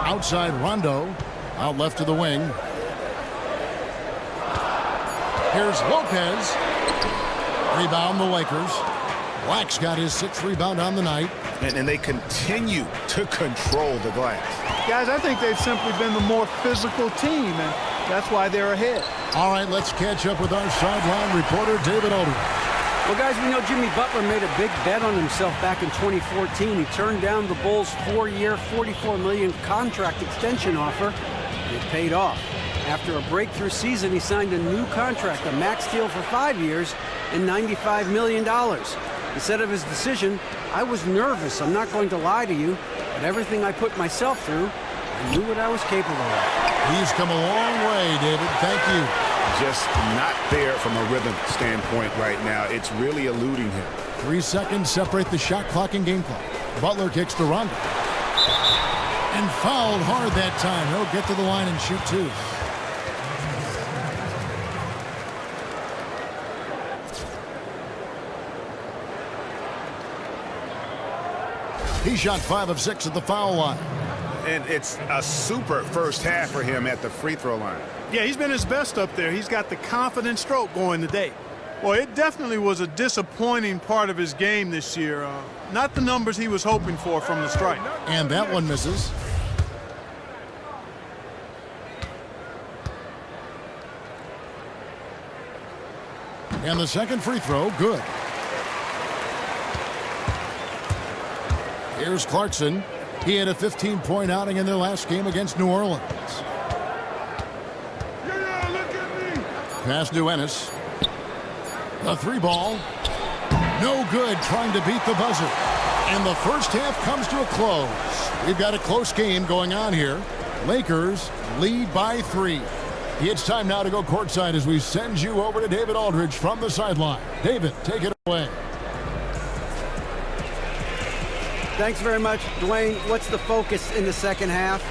Outside Rondo. Out left to the wing. Here's Lopez. Rebound the Lakers. Black's got his 6th rebound on the night. And they continue to control the glass. Guys, I think they've simply been the more physical team. And That's why they're ahead. All right, let's catch up with our sideline reporter, David Aldridge. Well, guys, we know Jimmy Butler made a big bet on himself back in 2014. He turned down the Bulls' 4-year, $44 million contract extension offer. It paid off. After a breakthrough season, he signed a new contract, a max deal for 5 years and $95 million. Instead of his decision, I was nervous. I'm not going to lie to you, but everything I put myself through, I knew what I was capable of. He's come a long way, David. Thank you. Just not there from a rhythm standpoint right now. It's really eluding him. 3 seconds separate the shot clock and game clock. Butler kicks to Rondo. And fouled hard that time. He'll get to the line and shoot 2. He shot 5 of 6 at the foul line. And it's a super first half for him at the free throw line. Yeah, he's been his best up there. He's got the confident stroke going today. Well, it definitely was a disappointing part of his game this year. Not the numbers he was hoping for from the stripe. And that one misses. And the second free throw, good. Here's Clarkson. He had a 15-point outing in their last game against New Orleans. Pass to Ennis. The 3-ball. No good, trying to beat the buzzer. And the first half comes to a close. We've got a close game going on here. Lakers lead by 3. It's time now to go courtside as we send you over to David Aldridge from the sideline. David, take it away. Thanks very much, Dwayne. What's the focus in the second half?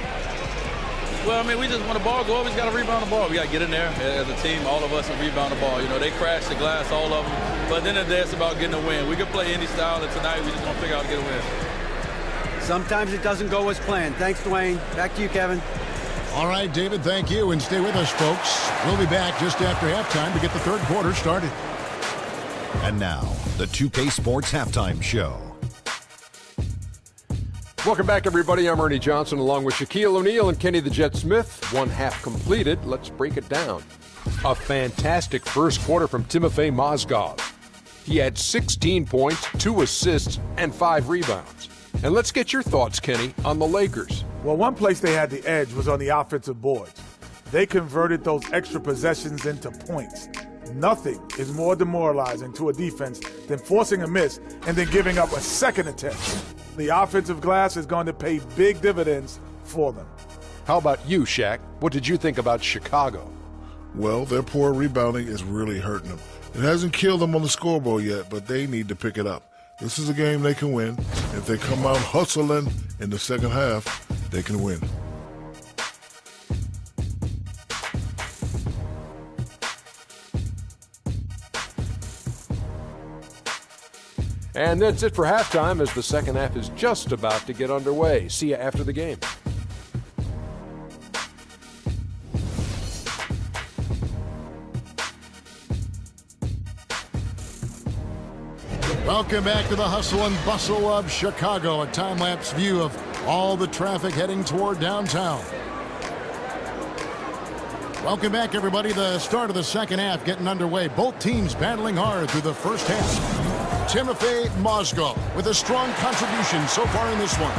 Well, I mean, we just want the ball. Always got to rebound the ball. We got to get in there as a team, all of us, and rebound the ball. You know, they crash the glass, all of them. But at the end of the day, it's about getting a win. We can play any style, and tonight we just want to figure out how to get a win. Sometimes it doesn't go as planned. Thanks, Dwayne. Back to you, Kevin. All right, David, thank you. And stay with us, folks. We'll be back just after halftime to get the third quarter started. And now, the 2K Sports Halftime Show. Welcome back, everybody. I'm Ernie Johnson along with Shaquille O'Neal and Kenny the Jet Smith. One half completed. Let's break it down. A fantastic first quarter from Timofey Mozgov. He had 16 points, 2 assists, and 5 rebounds. And let's get your thoughts, Kenny, on the Lakers. Well, one place they had the edge was on the offensive boards. They converted those extra possessions into points. Nothing is more demoralizing to a defense than forcing a miss and then giving up a second attempt. The offensive glass is going to pay big dividends for them. How about you, Shaq? What did you think about Chicago? Well, their poor rebounding is really hurting them. It hasn't killed them on the scoreboard yet, but they need to pick it up. This is a game they can win. If they come out hustling in the second half, they can win. And that's it for halftime as the second half is just about to get underway. See you after the game. Welcome back to the hustle and bustle of Chicago. A time-lapse view of all the traffic heading toward downtown. Welcome back, everybody. The start of the second half getting underway. Both teams battling hard through the first half. Timofey Mozgov with a strong contribution so far in this one.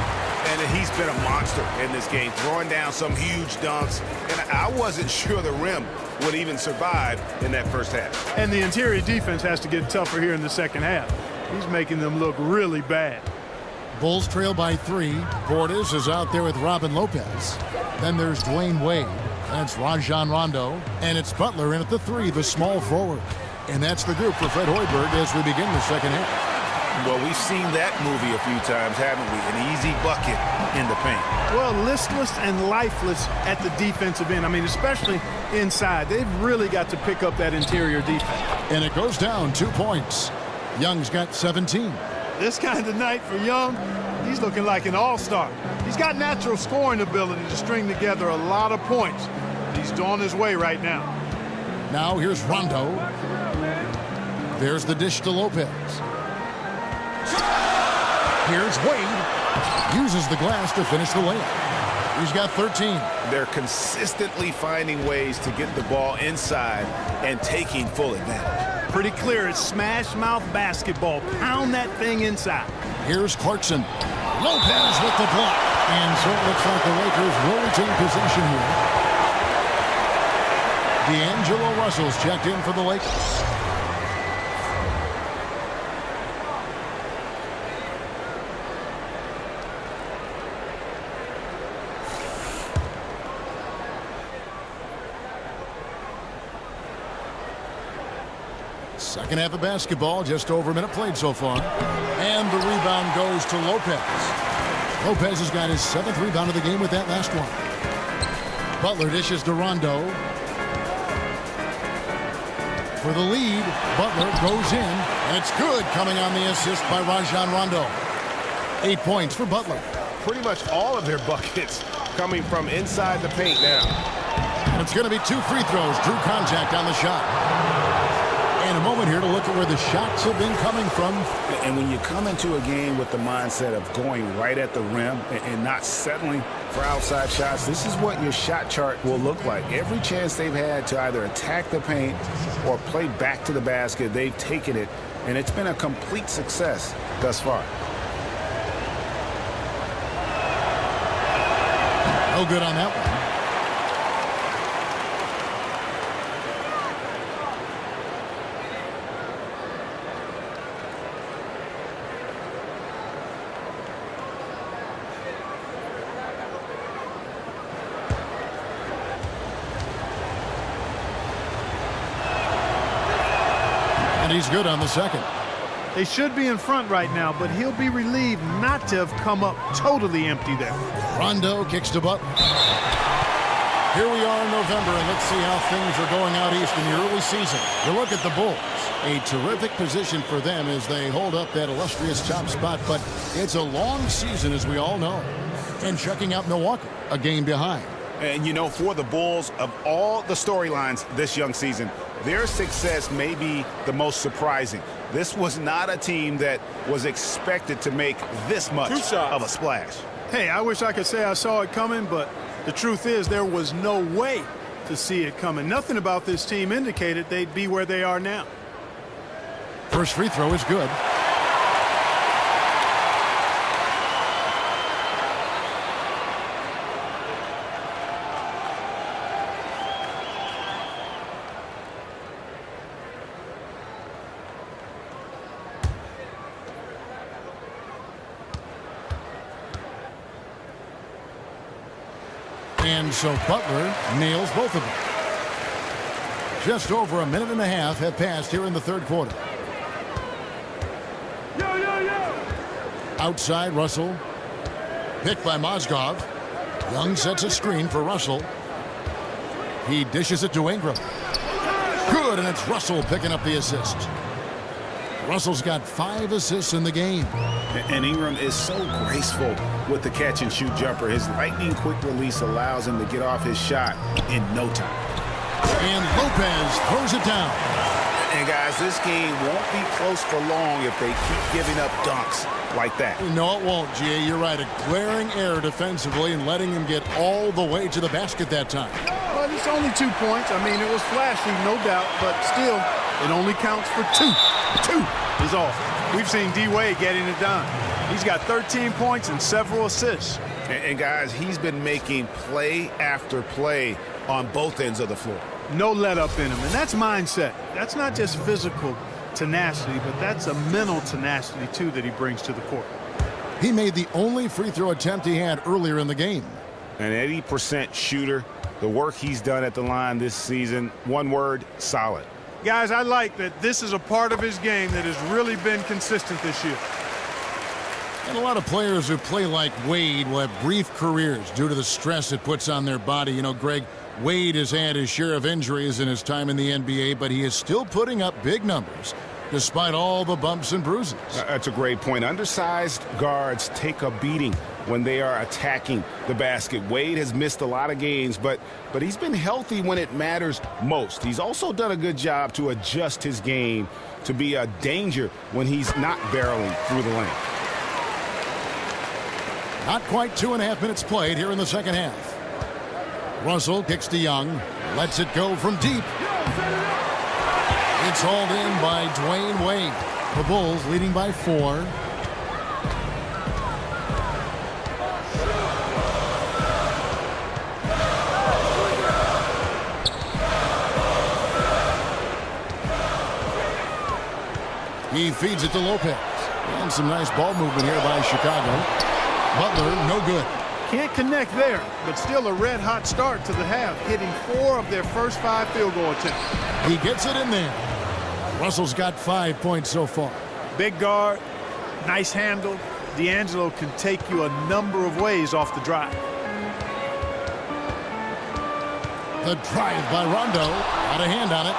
And he's been a monster in this game, throwing down some huge dunks. And I wasn't sure the rim would even survive in that first half. And the interior defense has to get tougher here in the second half. He's making them look really bad. Bulls trail by 3. Portis is out there with Robin Lopez. Then there's Dwayne Wade. That's Rajon Rondo. And it's Butler in at the 3, the small forward. And that's the group for Fred Hoiberg as we begin the second half. Well, we've seen that movie a few times, haven't we? An easy bucket in the paint. Well, listless and lifeless at the defensive end. I mean, especially inside. They've really got to pick up that interior defense. And it goes down 2 points. Young's got 17. This kind of night for Young, he's looking like an all-star. He's got natural scoring ability to string together a lot of points. He's on his way right now. Now here's Rondo. There's the dish to Lopez. Here's Wade. Uses the glass to finish the layup. He's got 13. They're consistently finding ways to get the ball inside and taking full advantage. Pretty clear. It's smash mouth basketball. Pound that thing inside. Here's Clarkson. Lopez with the block. And so it looks like the Lakers will retain possession here. D'Angelo Russell's checked in for the Lakers. Second half of basketball, just over a minute played so far. And the rebound goes to Lopez. Lopez has got his 7th rebound of the game with that last one. Butler dishes to Rondo. For the lead, Butler goes in, and it's good coming on the assist by Rajon Rondo. 8 points for Butler. Pretty much all of their buckets coming from inside the paint now. And it's going to be 2 free throws. Drew contact on the shot. And a moment here to look at where the shots have been coming from. And when you come into a game with the mindset of going right at the rim and not settling for outside shots, this is what your shot chart will look like. Every chance they've had to either attack the paint or play back to the basket, they've taken it, and it's been a complete success thus far. No good on that one. He's good on the second. They should be in front right now, but he'll be relieved not to have come up totally empty there. Rondo kicks to Butler. Here we are in November, and let's see how things are going out east in the early season. You look at the Bulls. A terrific position for them as they hold up that illustrious top spot, but it's a long season, as we all know. And checking out Milwaukee, a game behind. And, you know, for the Bulls, of all the storylines this young season, their success may be the most surprising. This was not a team that was expected to make this much of a splash. Hey, I wish I could say I saw it coming, but the truth is there was no way to see it coming. Nothing about this team indicated they'd be where they are now. First free throw is good. And so Butler nails both of them. Just over a minute and a half have passed here in the third quarter. Outside, Russell. Picked by Mozgov. Young sets a screen for Russell. He dishes it to Ingram. Good, and it's Russell picking up the assist. Russell's got 5 assists in the game. And Ingram is so graceful with the catch-and-shoot jumper. His lightning-quick release allows him to get off his shot in no time. And Lopez throws it down. And, guys, this game won't be close for long if they keep giving up dunks like that. No, it won't, G.A. You're right. A glaring error defensively and letting him get all the way to the basket that time. Well, it's only 2 points. I mean, it was flashy, no doubt, but still, it only counts for 2. 2 is all. We've seen D-Wade getting it done. He's got 13 points and several assists. And guys, he's been making play after play on both ends of the floor. No let up in him, and that's mindset. That's not just physical tenacity, but that's a mental tenacity, too, that he brings to the court. He made the only free throw attempt he had earlier in the game. An 80% shooter. The work he's done at the line this season, one word, solid. Guys, I like that this is a part of his game that has really been consistent this year. And a lot of players who play like Wade will have brief careers due to the stress it puts on their body. You know, Greg, Wade has had his share of injuries in his time in the NBA, but he is still putting up big numbers despite all the bumps and bruises. That's a great point. Undersized guards take a beating when they are attacking the basket. Wade has missed a lot of games, but he's been healthy when it matters most. He's also done a good job to adjust his game to be a danger when he's not barreling through the lane. Not quite 2.5 minutes played here in the second half. Russell kicks to Young. Lets it go from deep. It's hauled in by Dwayne Wade. The Bulls leading by 4. He feeds it to Lopez. And some nice ball movement here by Chicago. Butler, no good. Can't connect there, but still a red-hot start to the half, hitting 4 of their first 5 field goal attempts. He gets it in there. Russell's got 5 points so far. Big guard, nice handle. D'Angelo can take you a number of ways off the drive. The drive by Rondo. Got a hand on it.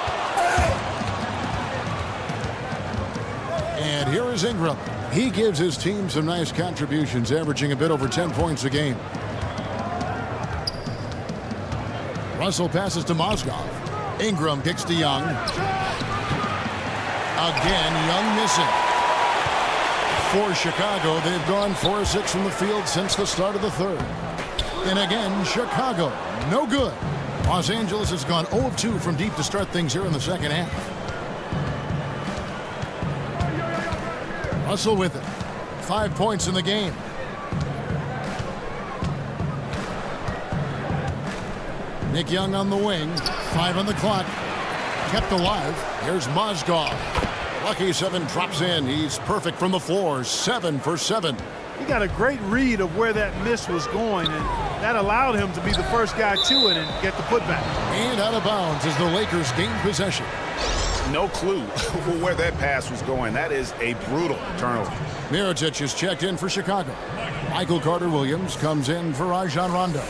And here is Ingram. He gives his team some nice contributions, averaging a bit over 10 points a game. Russell passes to Mozgov. Ingram kicks to Young. Again, Young missing. For Chicago, they've gone 4 of 6 from the field since the start of the third. And again, Chicago, no good. Los Angeles has gone 0 of 2 from deep to start things here in the second half. Russell with it. 5 points in the game. Nick Young on the wing. 5 on the clock. Kept alive. Here's Mozgov. Lucky 7 drops in. He's perfect from the floor. 7 for 7. He got a great read of where that miss was going, and that allowed him to be the first guy to it and get the putback. And out of bounds as the Lakers gain possession. No clue where that pass was going. That is a brutal turnover. Mirotic is checked in for Chicago. Michael Carter-Williams comes in for Rajon Rondo.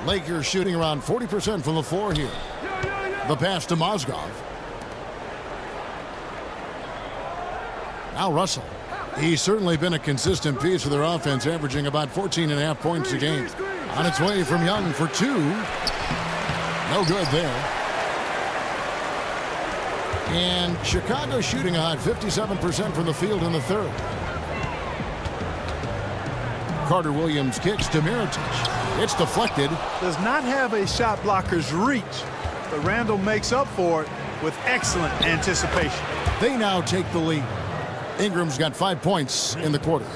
Lakers shooting around 40% from the floor here. The pass to Mozgov. Now Russell. He's certainly been a consistent piece of their offense, averaging about 14.5 points a game. On its way from Young for 2. No good there. And Chicago shooting a hot 57% from the field in the third. Carter-Williams kicks to Mirotic. It's deflected. Does not have a shot blocker's reach, but Randall makes up for it with excellent anticipation. They now take the lead. Ingram's got 5 points in the quarter.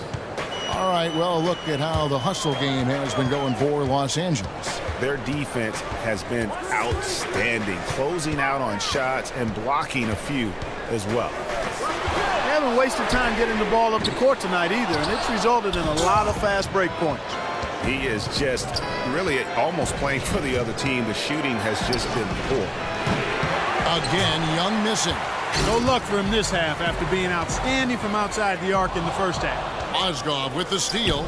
All right, well, look at how the hustle game has been going for Los Angeles. Their defense has been outstanding, closing out on shots and blocking a few as well. They haven't wasted time getting the ball up the court tonight either, and it's resulted in a lot of fast break points. He is just really almost playing for the other team. The shooting has just been poor. Again, Young missing. No luck for him this half after being outstanding from outside the arc in the first half. Mozgov with the steal.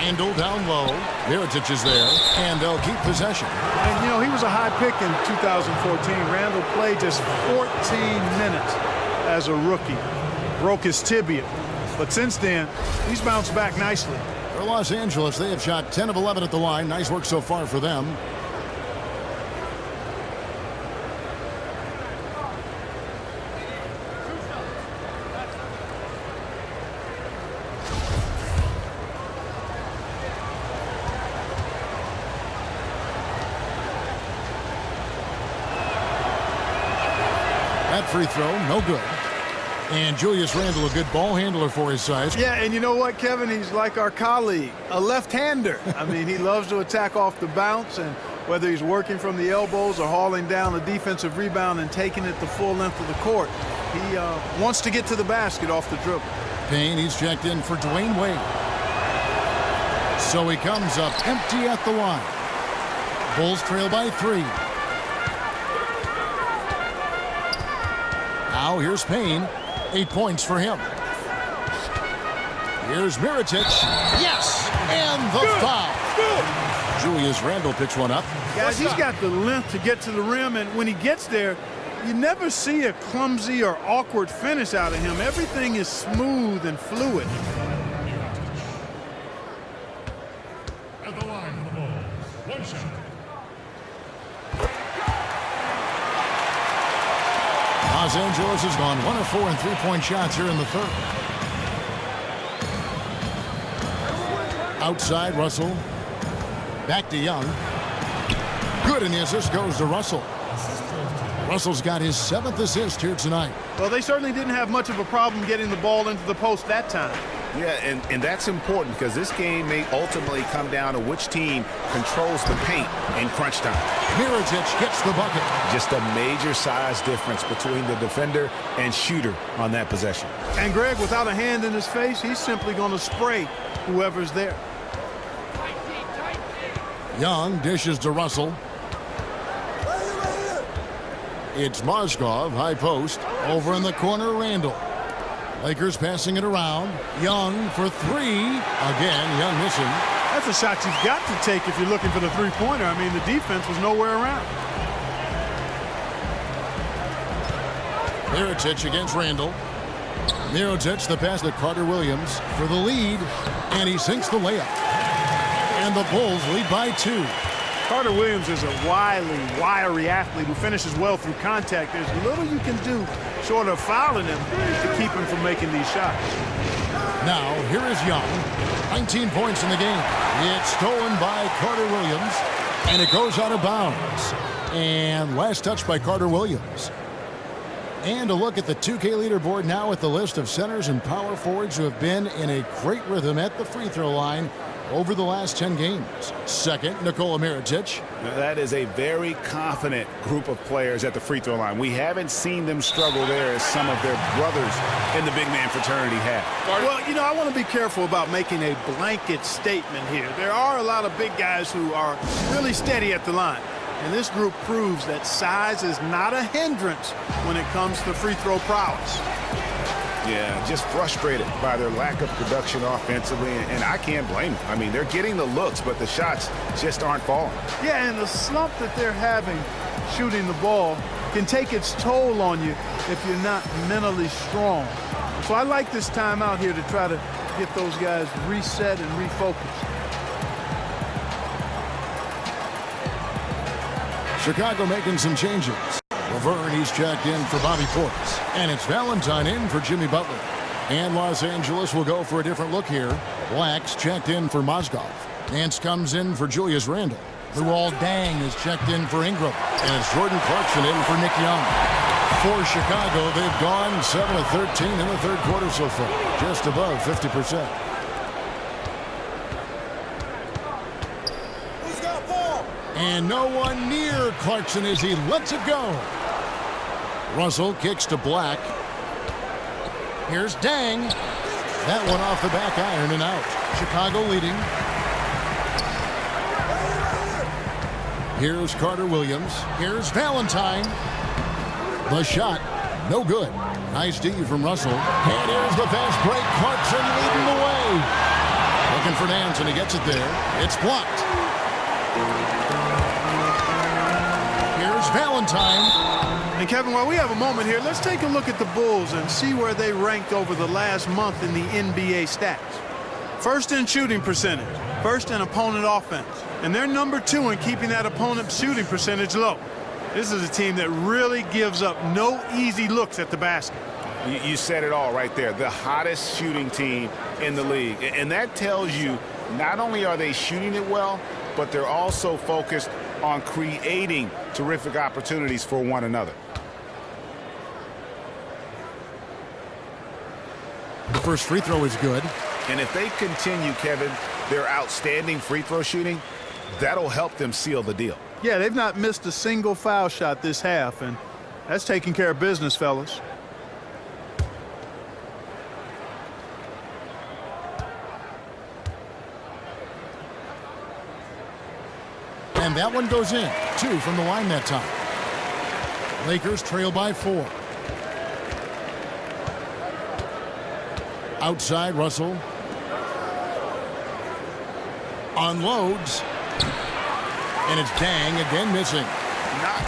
Handle down low. Mirotic is there, and they'll keep possession. And, you know, he was a high pick in 2014. Randall played just 14 minutes as a rookie. Broke his tibia. But since then, he's bounced back nicely. For Los Angeles, they have shot 10 of 11 at the line. Nice work so far for them. That free throw, no good. And Julius Randle, a good ball handler for his size. Yeah, and you know what, Kevin? He's like our colleague, a left-hander. I mean, he loves to attack off the bounce, and whether he's working from the elbows or hauling down a defensive rebound and taking it the full length of the court, he wants to get to the basket off the dribble. Payne, he's checked in for Dwayne Wade. So he comes up empty at the line. Bulls trail by 3. Now here's Payne. 8 points for him. Here's Mirotic. Yes! And the foul. Julius Randle picks one up. Guys, he's got the length to get to the rim, and when he gets there, you never see a clumsy or awkward finish out of him. Everything is smooth and fluid. At the line for the Bulls, 1 shot. Los Angeles has gone 1 of 4 in three-point shots here in the third. Outside, Russell. Back to Young. Good, and the assist goes to Russell. Russell's got his 7th assist here tonight. Well, they certainly didn't have much of a problem getting the ball into the post that time. Yeah, and that's important because this game may ultimately come down to which team controls the paint in crunch time. Mirotic gets the bucket. Just a major size difference between the defender and shooter on that possession. And Greg, without a hand in his face, he's simply going to spray whoever's there. Young dishes to Russell. It's Mozgov, high post. Over in the corner, Randall. Lakers passing it around. Young for 3. Again, Young missing. That's a shot you've got to take if you're looking for the three-pointer. I mean, the defense was nowhere around. Mirotic against Randall. Mirotic, the pass to Carter Williams for the lead. And he sinks the layup. And the Bulls lead by 2. Carter Williams is a wily, wiry athlete who finishes well through contact. There's little you can do short of fouling him to keep him from making these shots. Now, here is Young. 19 points in the game. It's stolen by Carter Williams, and it goes out of bounds. And last touch by Carter Williams. And a look at the 2K leaderboard now with the list of centers and power forwards who have been in a great rhythm at the free throw line over the last 10 games. Second, Nikola Mirotic. That is a very confident group of players at the free throw line. We haven't seen them struggle there as some of their brothers in the big man fraternity have. Well, you know, I want to be careful about making a blanket statement here. There are a lot of big guys who are really steady at the line. And this group proves that size is not a hindrance when it comes to free throw prowess. Yeah, just frustrated by their lack of production offensively, and I can't blame them. I mean, they're getting the looks, but the shots just aren't falling. Yeah, and the slump that they're having shooting the ball can take its toll on you if you're not mentally strong. So I like this timeout here to try to get those guys reset and refocused. Chicago making some changes. Laverne, he's checked in for Bobby Portis. And it's Valentine in for Jimmy Butler. And Los Angeles will go for a different look here. Blacks checked in for Mozgov. Nance comes in for Julius Randle. Luol Deng is checked in for Ingram. And it's Jordan Clarkson in for Nick Young. For Chicago, they've gone 7 of 13 in the third quarter so far. Just above 50%. And no one near Clarkson as he lets it go. Russell kicks to Black. Here's Deng. That one off the back iron and out. Chicago leading. Here's Carter Williams. Here's Valentine. The shot, no good. Nice D from Russell. And here's the fast break. Clarkson leading the way. Looking for Nance, and he gets it there. It's blocked. Here's Valentine. And Kevin, while we have a moment here, let's take a look at the Bulls and see where they ranked over the last month in the NBA stats. First in shooting percentage, first in opponent offense, and they're number 2 in keeping that opponent's shooting percentage low. This is a team that really gives up no easy looks at the basket. You said it all right there. The hottest shooting team in the league. And that tells you not only are they shooting it well, but they're also focused on creating terrific opportunities for one another. The first free throw is good. And if they continue, Kevin, their outstanding free throw shooting, that'll help them seal the deal. Yeah, they've not missed a single foul shot this half, and that's taking care of business, fellas. And that one goes in. 2 from the line that time. Lakers trail by 4. Outside, Russell. Unloads. And it's Deng again missing. Not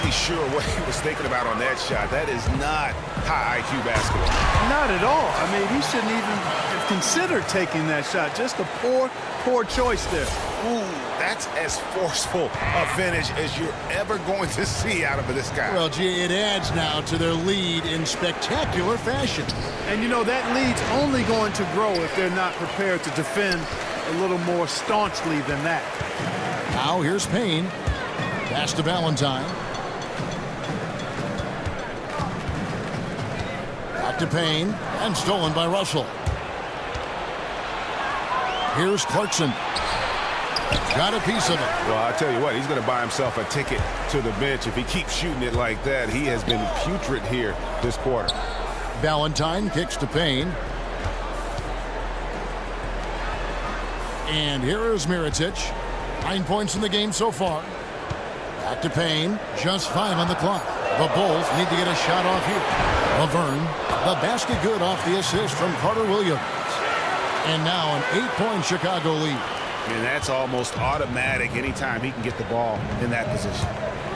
really sure what he was thinking about on that shot. That is not high IQ basketball. Not at all. I mean, he shouldn't even have considered taking that shot. Just a poor choice there. Ooh, that's as forceful a finish as you're ever going to see out of this guy. Well, G, it adds now to their lead in spectacular fashion. And, you know, that lead's only going to grow if they're not prepared to defend a little more staunchly than that. Now here's Payne. Pass to Valentine. Back to Payne, and stolen by Russell. Here's Clarkson. Got a piece of it. Well, I tell you what, he's going to buy himself a ticket to the bench if he keeps shooting it like that. He has been putrid here this quarter. Valentine kicks to Payne. And here is Mirotic. 9 points in the game so far. Back to Payne. Just 5 on the clock. The Bulls need to get a shot off here. Laverne, the basket good off the assist from Carter Williams. And now an 8-point Chicago lead. And that's almost automatic anytime he can get the ball in that position.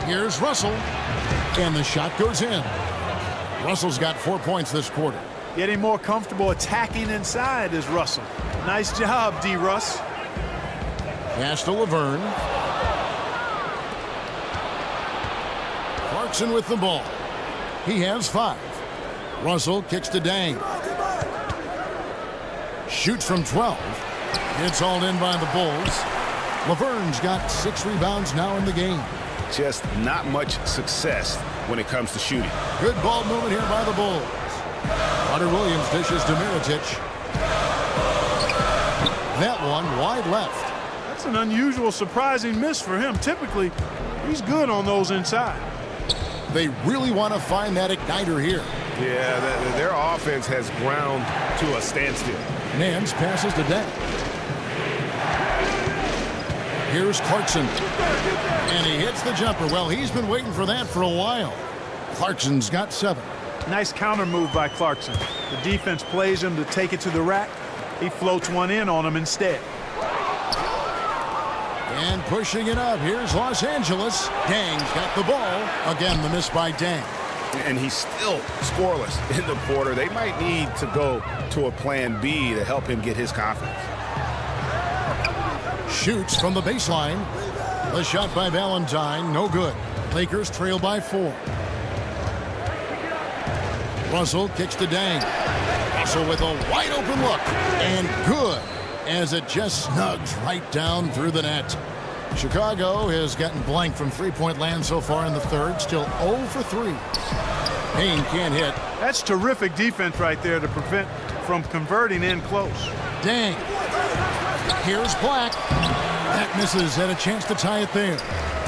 Here's Russell. And the shot goes in. Russell's got 4 points this quarter. Getting more comfortable attacking inside is Russell. Nice job, D-Russ. Pass to Laverne. Clarkson with the ball. He has 5. Russell kicks to Dang. Shoots from 12. It's hauled in by the Bulls. Laverne's got 6 rebounds now in the game. Just not much success when it comes to shooting. Good ball movement here by the Bulls. Carter Williams dishes to Mirotic. That one wide left. That's an unusual, surprising miss for him. Typically, he's good on those inside. They really want to find that igniter here. Yeah, their offense has ground to a standstill. Nance passes to Dang. Here's Clarkson. And he hits the jumper. Well, he's been waiting for that for a while. Clarkson's got 7. Nice counter move by Clarkson. The defense plays him to take it to the rack. He floats one in on him instead. And pushing it up, here's Los Angeles. Dang's got the ball. Again, the miss by Dang. And he's still scoreless in the quarter. They might need to go to a plan B to help him get his confidence. Shoots from the baseline. The shot by Valentine, no good. Lakers trail by 4. Russell kicks to Dang. Russell with a wide open look. And good, as it just snugs right down through the net. Chicago has gotten blank from three-point land so far in the third. Still 0 for 3. Payne can't hit. That's terrific defense right there to prevent from converting in close. Dang. Here's Black. That misses. Had a chance to tie it there.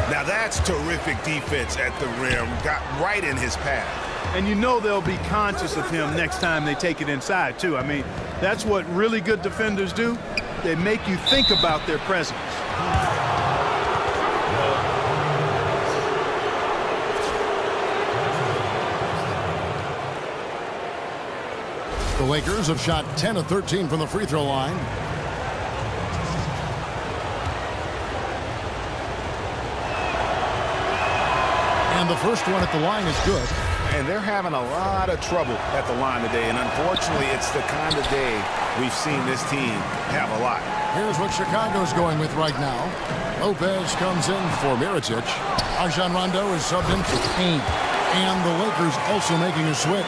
Now that's terrific defense at the rim. Got right in his path. And you know they'll be conscious of him next time they take it inside, too. I mean, that's what really good defenders do. They make you think about their presence. The Lakers have shot 10 of 13 from the free throw line. And the first one at the line is good. And they're having a lot of trouble at the line today. And unfortunately, it's the kind of day we've seen this team have a lot. Here's what Chicago's going with right now. Lopez comes in for Mirotic. Rajon Rondo is subbed in for Payne. And the Lakers also making a switch.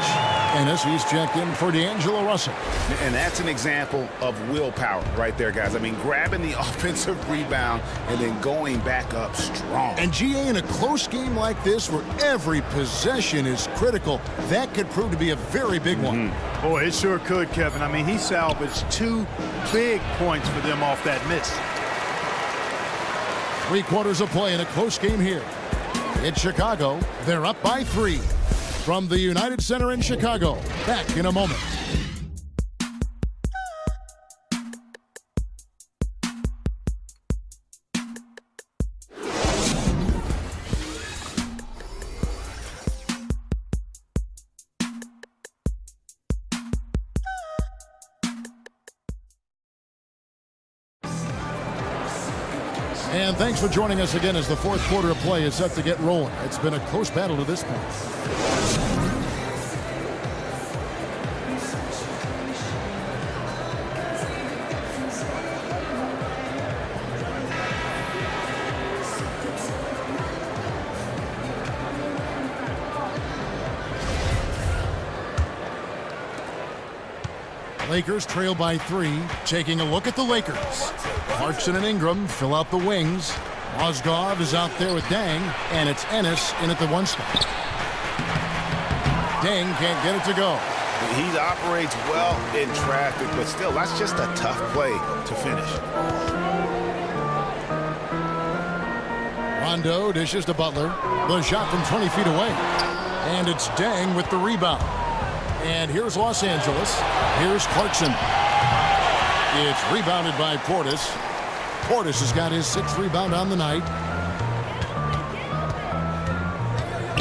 And he's checked in for D'Angelo Russell. And that's an example of willpower right there, guys. I mean, grabbing the offensive rebound and then going back up strong. And GA, in a close game like this where every possession is critical, that could prove to be a very big one. Boy, it sure could, Kevin. I mean, he salvaged 2 big points for them off that miss. 3 quarters of play in a close game here. It's Chicago. They're up by 3. From the United Center in Chicago. Back in a moment. And thanks for joining us again as the fourth quarter of play is set to get rolling. It's been a close battle to this point. Lakers trail by 3. Taking a look at the Lakers. Clarkson and Ingram fill out the wings. Mozgov is out there with Dang, and it's Ennis in at the 1 spot. Dang can't get it to go. He operates well in traffic, but still, that's just a tough play to finish. Rondo dishes to Butler. The shot from 20 feet away. And it's Dang with the rebound. And here's Los Angeles. Here's Clarkson. It's rebounded by Portis. Portis has got his 6th rebound on the night.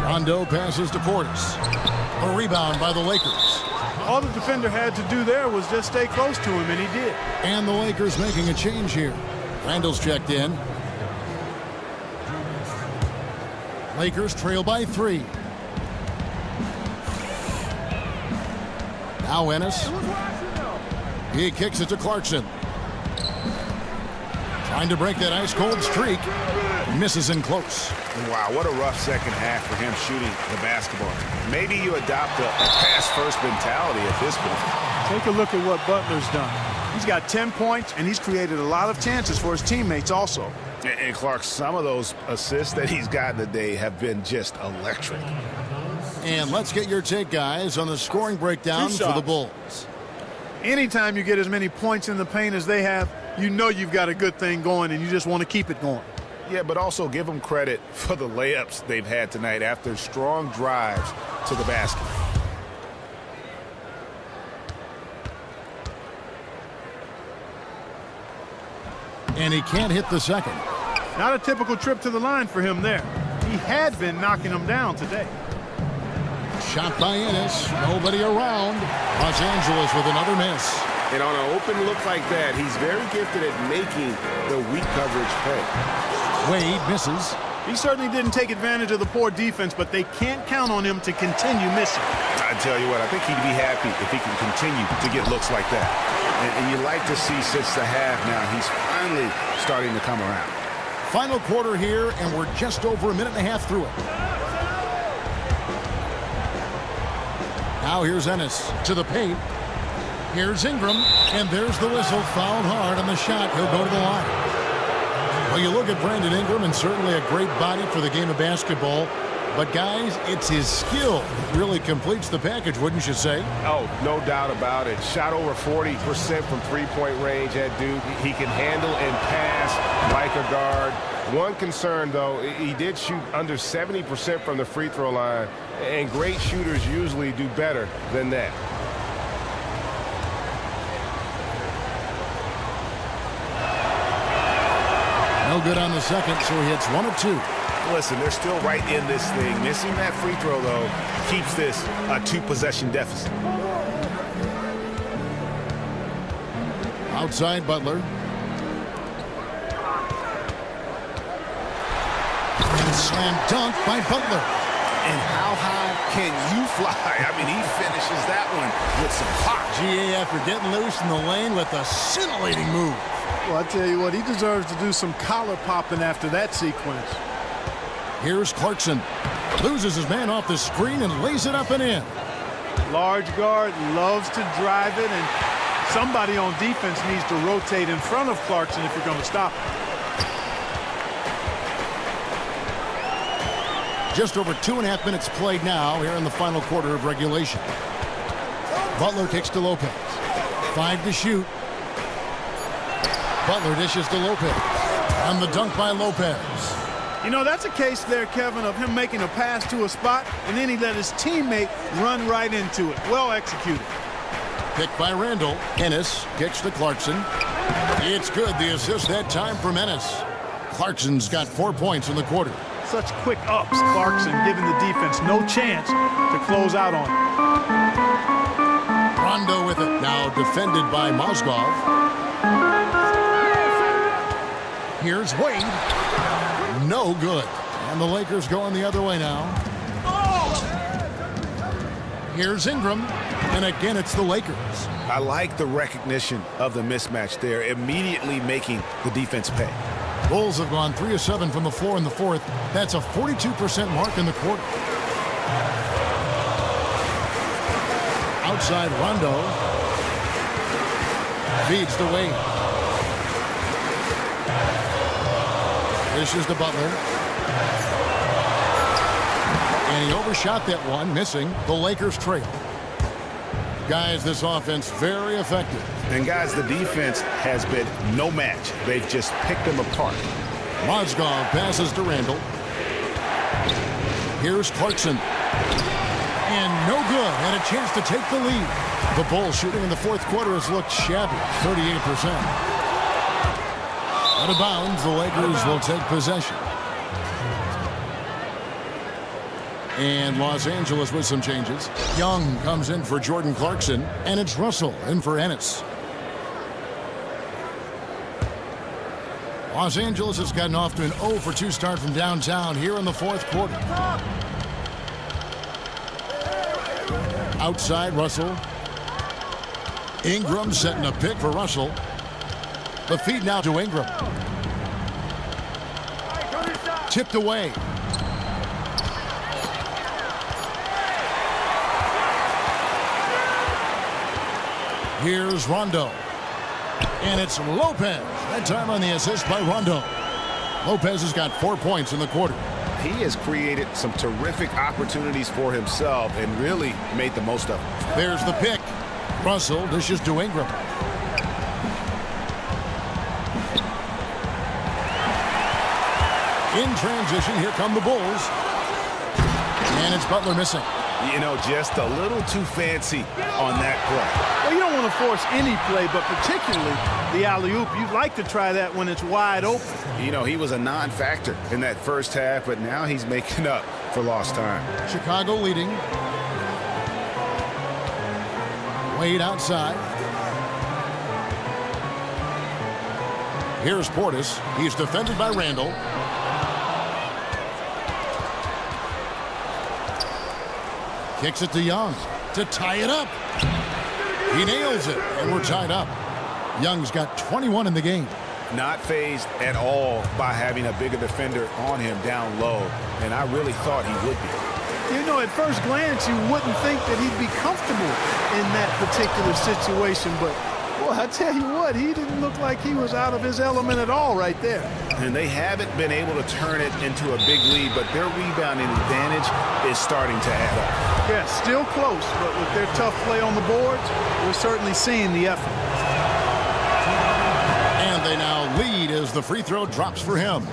Rondo passes to Portis. A rebound by the Lakers. All the defender had to do there was just stay close to him, and he did. And the Lakers making a change here. Randall's checked in. Lakers trail by 3. Now Ennis. He kicks it to Clarkson. Trying to break that ice-cold streak. Misses in close. Wow, what a rough second half for him shooting the basketball. Maybe you adopt a pass-first mentality at this point. Take a look at what Butler's done. He's got 10 points, and he's created a lot of chances for his teammates also. And Clark, some of those assists that he's gotten today have been just electric. And let's get your take, guys, on the scoring breakdown for the Bulls. Anytime you get as many points in the paint as they have, you know you've got a good thing going, and you just want to keep it going. Yeah, but also give them credit for the layups they've had tonight after strong drives to the basket. And he can't hit the second. Not a typical trip to the line for him there. He had been knocking them down today. Shot by Ennis. Nobody around. Los Angeles with another miss. And on an open look like that, he's very gifted at making the weak coverage pay. Wade misses. He certainly didn't take advantage of the poor defense, but they can't count on him to continue missing. I tell you what, I think he'd be happy if he can continue to get looks like that. And you like to see since the half now, he's finally starting to come around. Final quarter here, and we're just over a minute and a half through it. Now here's Ennis to the paint. Here's Ingram, and there's the whistle. Fouled hard on the shot. He'll go to the line. Well, you look at Brandon Ingram, and certainly a great body for the game of basketball. But, guys, it's his skill that really completes the package, wouldn't you say? Oh, no doubt about it. Shot over 40% from three-point range at Duke. He can handle and pass like a guard. One concern, though, he did shoot under 70% from the free throw line, and great shooters usually do better than that. No good on the second, so he hits 1 of 2. Listen, they're still right in this thing. Missing that free throw, though, keeps this a 2-possession deficit. Outside Butler. And slam dunk by Butler. And how high can you fly? I mean, he finishes that one with some pop. GA after getting loose in the lane with a scintillating move. Well, I tell you what, he deserves to do some collar popping after that sequence. Here's Clarkson. Loses his man off the screen and lays it up and in. Large guard, loves to drive it, and somebody on defense needs to rotate in front of Clarkson if you're going to stop him. Just over 2.5 minutes played now here in the final quarter of regulation. Butler kicks to Lopez. 5 to shoot. Butler dishes to Lopez. On the dunk by Lopez. You know, that's a case there, Kevin, of him making a pass to a spot, and then he let his teammate run right into it. Well executed. Picked by Randall. Ennis kicks to Clarkson. It's good. The assist that time from Ennis. Clarkson's got 4 points in the quarter. Such quick ups, Clarkson giving the defense no chance to close out on it. Rondo with it. Now defended by Mozgov. Here's Wade. No good. And the Lakers going the other way now. Here's Ingram. And again, it's the Lakers. I like the recognition of the mismatch there, immediately making the defense pay. Bulls have gone 3 of 7 from the floor in the fourth. That's a 42% mark in the quarter. Outside Rondo. Feeds to Wade. Dishes to Butler. And he overshot that one, missing. The Lakers trail. Guys, this offense very effective. And guys, the defense has been no match. They've just picked them apart. Mozgov passes to Randall. Here's Clarkson. And no good. And a chance to take the lead. The Bulls shooting in the fourth quarter has looked shabby, 38%. Out of bounds, the Lakers will take possession. And Los Angeles with some changes. Young comes in for Jordan Clarkson, and it's Russell in for Ennis. Los Angeles has gotten off to an 0 for 2 start from downtown here in the fourth quarter. Outside Russell. Ingram setting a pick for Russell. The feed now to Ingram. Tipped away. Here's Rondo. And it's Lopez. That time on the assist by Rondo. Lopez has got 4 points in the quarter. He has created some terrific opportunities for himself and really made the most of it. There's the pick. Russell dishes to Ingram. In transition, here come the Bulls. And it's Butler missing. You know, just a little too fancy on that play. Well, you don't want to force any play, but particularly the alley-oop. You'd like to try that when it's wide open. You know, he was a non-factor in that first half, but now he's making up for lost time. Chicago leading. Wade outside. Here's Portis. He's defended by Randall. Kicks it to Young to tie it up. He nails it, and we're tied up. Young's got 21 in the game. Not fazed at all by having a bigger defender on him down low, and I really thought he would be. You know, at first glance, you wouldn't think that he'd be comfortable in that particular situation, but, boy, I tell you what, he didn't look like he was out of his element at all right there. And they haven't been able to turn it into a big lead, but their rebounding advantage is starting to add up. Yeah, still close, but with their tough play on the boards, we're certainly seeing the effort. And they now lead as the free throw drops for him.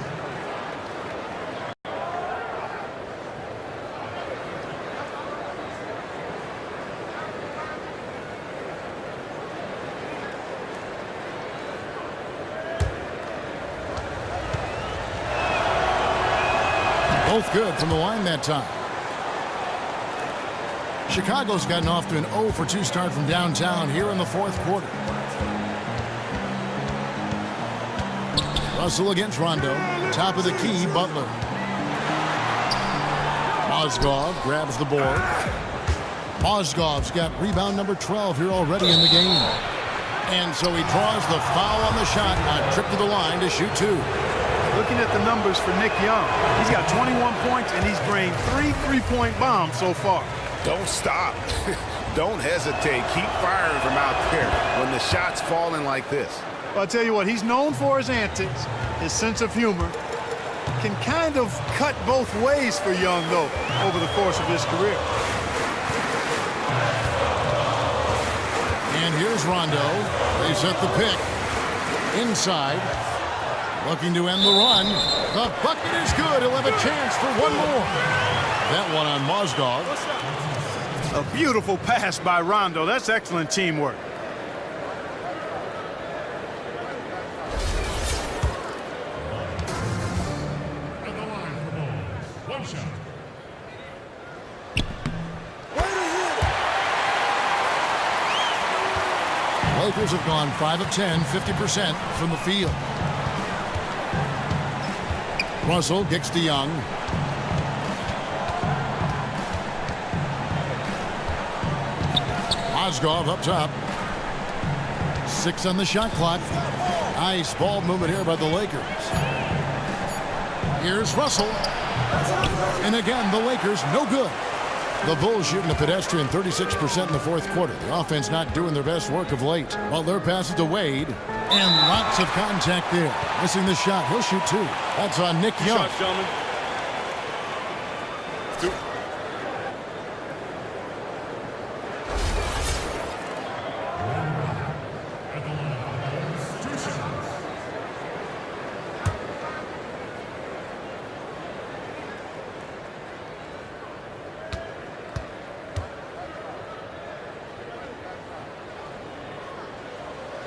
Both good from the line that time. Chicago's gotten off to an 0 for 2 start from downtown here in the fourth quarter. Russell against Rondo. Top of the key, Butler. Mozgov grabs the board. Mozgov's got rebound number 12 here already in the game. And so he draws the foul on the shot on trip to the line to shoot 2. Looking at the numbers for Nick Young, he's got 21 points and he's drained 3 3-point bombs so far. Don't stop. Don't hesitate. Keep firing from out there when the shot's falling like this. Well, I'll tell you what, he's known for his antics, his sense of humor. Can kind of cut both ways for Young, though, over the course of his career. And here's Rondo. They set the pick. Inside. Looking to end the run. The bucket is good. He'll have a chance for one more. That one on Mozgov. A beautiful pass by Rondo. That's excellent teamwork. At the line for the ball. One shot. Lakers have gone 5 of 10, 50% from the field. Russell kicks to Young. Mozgov up top. 6 on the shot clock. Nice ball movement here by the Lakers. Here's Russell. And again, the Lakers no good. The Bulls shooting a pedestrian 36% in the fourth quarter. The offense not doing their best work of late. Butler passes to Wade. And lots of contact there. Missing the shot. He'll shoot 2. That's on Nick Young. Shot, gentlemen. 2.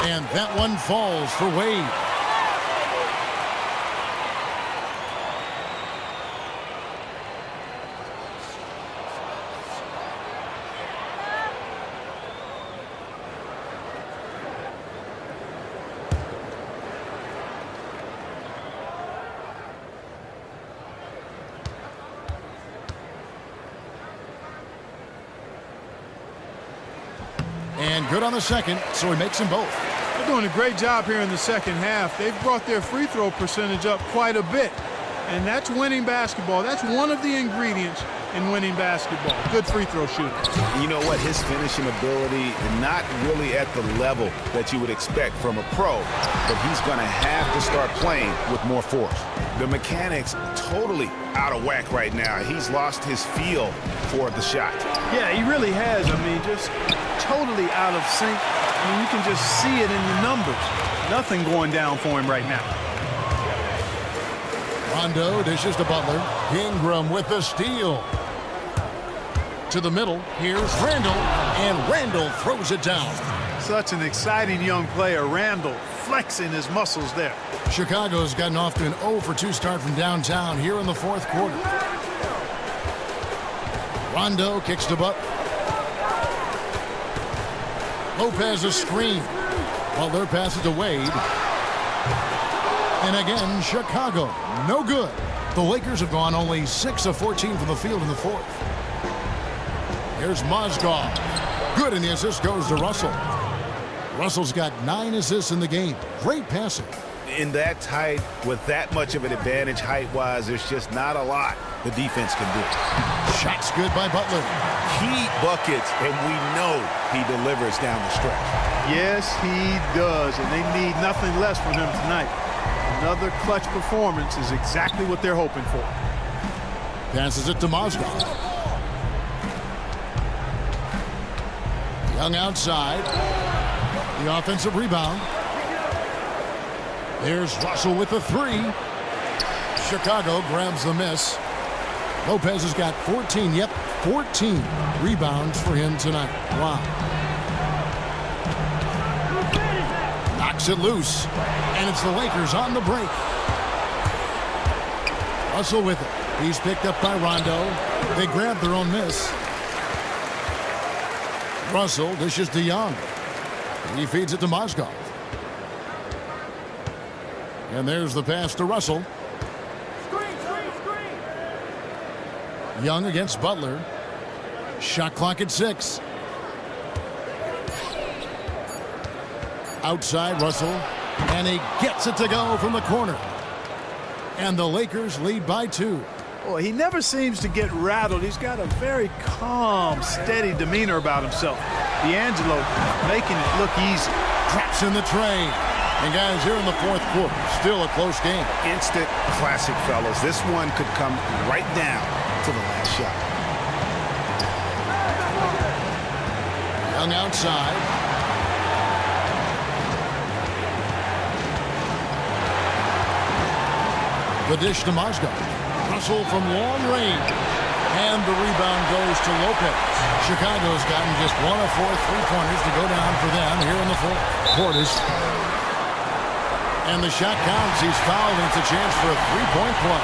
And that one falls for Wade. And good on the second, so he makes them both. They're doing a great job here in the second half. They've brought their free throw percentage up quite a bit. And that's winning basketball. That's one of the ingredients in winning basketball. Good free throw shooting. You know what? His finishing ability, not really at the level that you would expect from a pro, but he's going to have to start playing with more force. The mechanics totally out of whack right now. He's lost his feel for the shot. Yeah, he really has. I mean, just totally out of sync. I mean, you can just see it in the numbers. Nothing going down for him right now. Rondo dishes to Butler. Ingram with the steal. To the middle. Here's Randall. And Randall throws it down. Such an exciting young player. Randall flexing his muscles there. Chicago's gotten off to an 0-for-2 start from downtown here in the fourth quarter. Rondo kicks to Butler. Lopez a screen. Butler passes to Wade. And again, Chicago, no good. The Lakers have gone only 6 of 14 from the field in the fourth. Here's Mozgov. Good, and the assist goes to Russell. Russell's got 9 assists in the game. Great passing. In that tight, with that much of an advantage height-wise, there's just not a lot the defense can do. Shots good by Butler. Key buckets, and we know he delivers down the stretch. Yes, he does, and they need nothing less from him tonight. Another clutch performance is exactly what they're hoping for. Passes it to Mozgov. Young outside. The offensive rebound. There's Russell with the 3. Chicago grabs the miss. Lopez has got 14. Yep, 14 rebounds for him tonight. Wow. Knocks it loose. And it's the Lakers on the break. Russell with it. He's picked up by Rondo. They grab their own miss. Russell dishes to Young. He feeds it to Mozgov. And there's the pass to Russell. Young against Butler. Shot clock at 6. Outside Russell. And he gets it to go from the corner. And the Lakers lead by 2. Boy, he never seems to get rattled. He's got a very calm, steady demeanor about himself. D'Angelo making it look easy. Drops in the tray. And guys, here in the fourth quarter, still a close game. Instant classic, fellas. This one could come right down to the last shot. Young outside. The dish to Mozgov. Russell from long range. And the rebound goes to Lopez. Chicago's gotten just 1 of 4 3-pointers to go down for them here in the fourth. Portis. And the shot counts. He's fouled, and it's a chance for a 3-point play.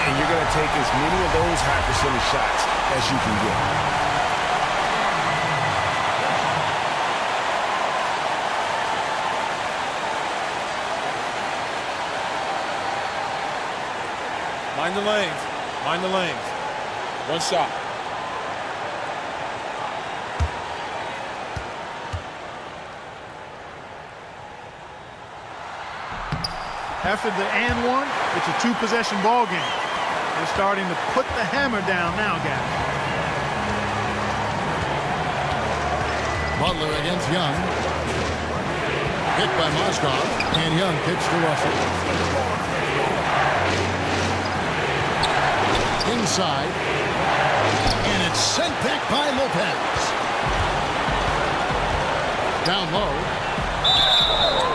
And you're going to take as many of those high percentage shots as you can get. Mind the lanes. Mind the lanes. One shot. After the and one, it's a two-possession ball game. They're starting to put the hammer down now, guys. Butler against Young. Hit by Moskov, and Young kicks to Russell. Inside, and it's sent back by Lopez. Down low,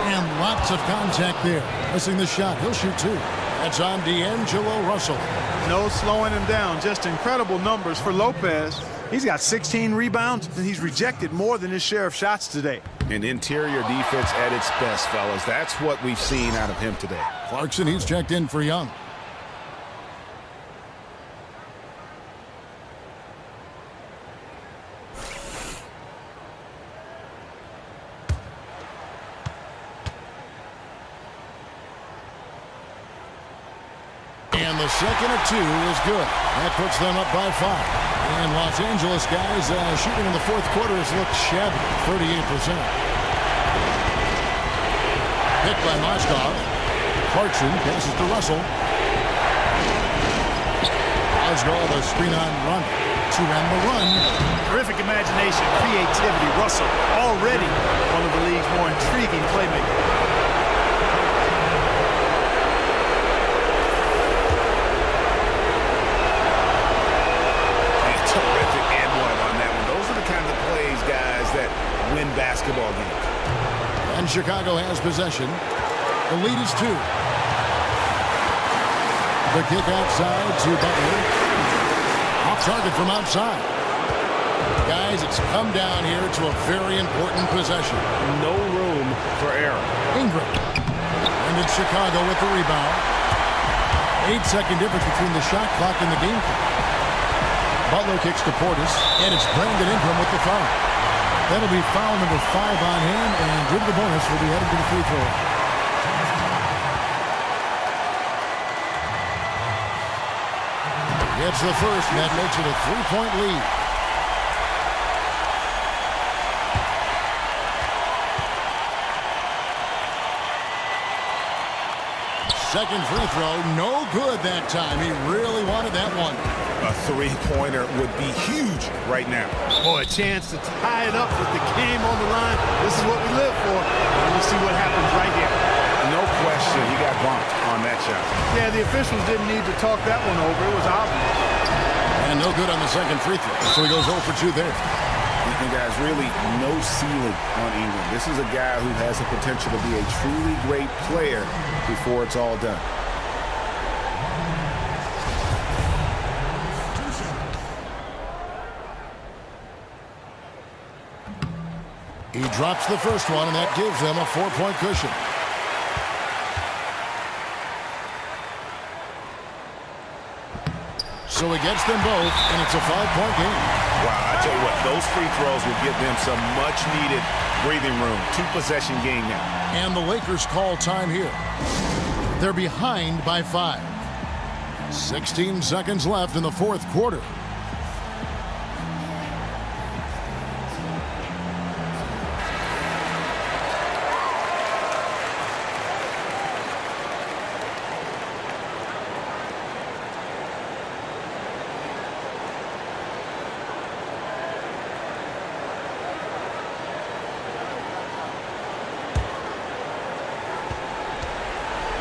and lots of contact there. Missing the shot. He'll shoot two. That's on D'Angelo Russell. No slowing him down. Just incredible numbers for Lopez. He's got 16 rebounds, and he's rejected more than his share of shots today. An interior defense at its best, fellas. That's what we've seen out of him today. Clarkson, he's checked in for Young. And the second of two is good. That puts them up by 5. And Los Angeles guys shooting in the fourth quarter has looked shabby, 38%. Hit by Moskov. Clarkson passes to Russell. Moskov a screen on run. To end the run. Terrific imagination, creativity. Russell already one of the league's more intriguing playmakers. Win basketball games. And Chicago has possession. The lead is 2. The kick outside to Butler. Off target from outside. Guys, it's come down here to a very important possession. No room for error. Ingram. And it's Chicago with the rebound. 8-second difference between the shot clock and the game clock. Butler kicks to Portis, and it's Brandon Ingram with the foul. That'll be foul number 5 on him, and Drew the bonus will be headed to the free throw. Gets the first, and that makes it a 3-point lead. Second free throw, no good that time. He really wanted that one. A three-pointer would be huge right now. Boy, a chance to tie it up with the game on the line. This is what we live for. And we'll see what happens right here. No question, he got bumped on that shot. Yeah, the officials didn't need to talk that one over. It was obvious. And no good on the second free throw. So he goes 0 for 2 there. And guys, really no ceiling on Ingram. This is a guy who has the potential to be a truly great player before it's all done. He drops the first one, and that gives them a 4-point cushion. So he gets them both, and it's a 5-point game. Wow, I tell you what, those free throws will give them some much-needed breathing room. 2-possession game now. And the Lakers call time here. They're behind by 5. 16 seconds left in the fourth quarter.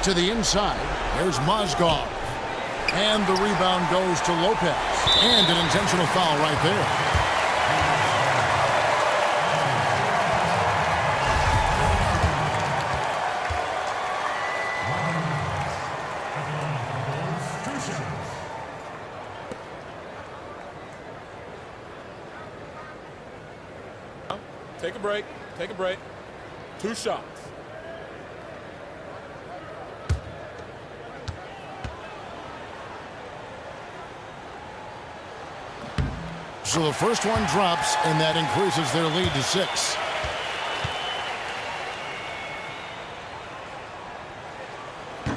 To the inside, there's Mozgov. And the rebound goes to Lopez. And an intentional foul right there. Take a break. Take a break. 2 shots. So the first one drops, and that increases their lead to 6.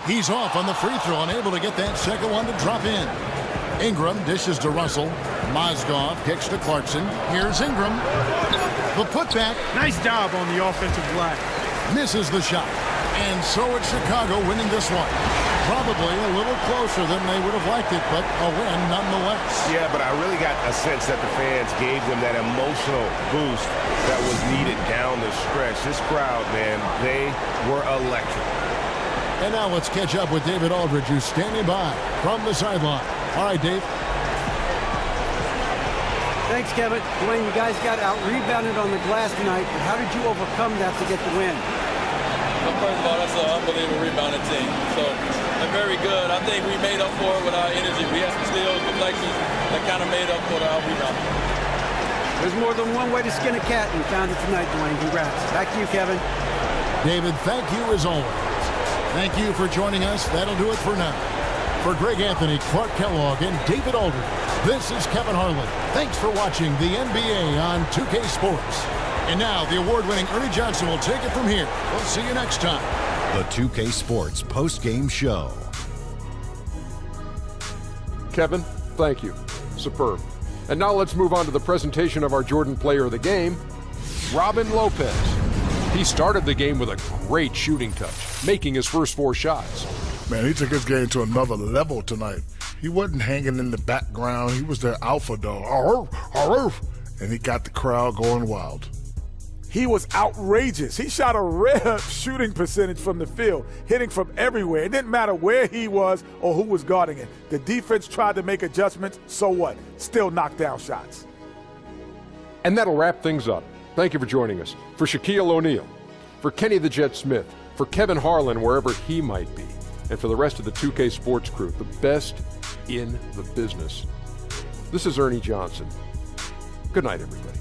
He's off on the free throw, unable to get that second one to drop in. Ingram dishes to Russell. Mozgov kicks to Clarkson. Here's Ingram. The putback. Nice job on the offensive glass. Misses the shot. And so it's Chicago winning this one. Probably a little closer than they would have liked it, but a win nonetheless. Yeah, but I really got a sense that the fans gave them that emotional boost that was needed down the stretch. This crowd, man, they were electric. And now let's catch up with David Aldridge, who's standing by from the sideline. All right, Dave. Thanks, Kevin. Dwayne, you guys got out-rebounded on the glass tonight, but how did you overcome that to get the win? Well, first of all, that's an unbelievable rebounding team. So they're very good. I think we made up for it with our energy. We had some steals, deflections that kind of made up for our rebounding. There's more than one way to skin a cat, and you found it tonight, Dwayne. Congrats. Back to you, Kevin. David, thank you as always. Thank you for joining us. That'll do it for now. For Greg Anthony, Clark Kellogg, and David Aldridge, this is Kevin Harlan. Thanks for watching the NBA on 2K Sports. And now the award-winning Ernie Johnson will take it from here. We'll see you next time. The 2K Sports post-game show. Kevin, thank you. Superb. And now let's move on to the presentation of our Jordan Player of the Game, Robin Lopez. He started the game with a great shooting touch, making his first 4 shots. Man, he took his game to another level tonight. He wasn't hanging in the background. He was their alpha dog. And he got the crowd going wild. He was outrageous. He shot a rare shooting percentage from the field, hitting from everywhere. It didn't matter where he was or who was guarding it. The defense tried to make adjustments, so what? Still knocked down shots. And that'll wrap things up. Thank you for joining us. For Shaquille O'Neal, for Kenny the Jet Smith, for Kevin Harlan, wherever he might be, and for the rest of the 2K Sports crew, the best in the business. This is Ernie Johnson. Good night, everybody.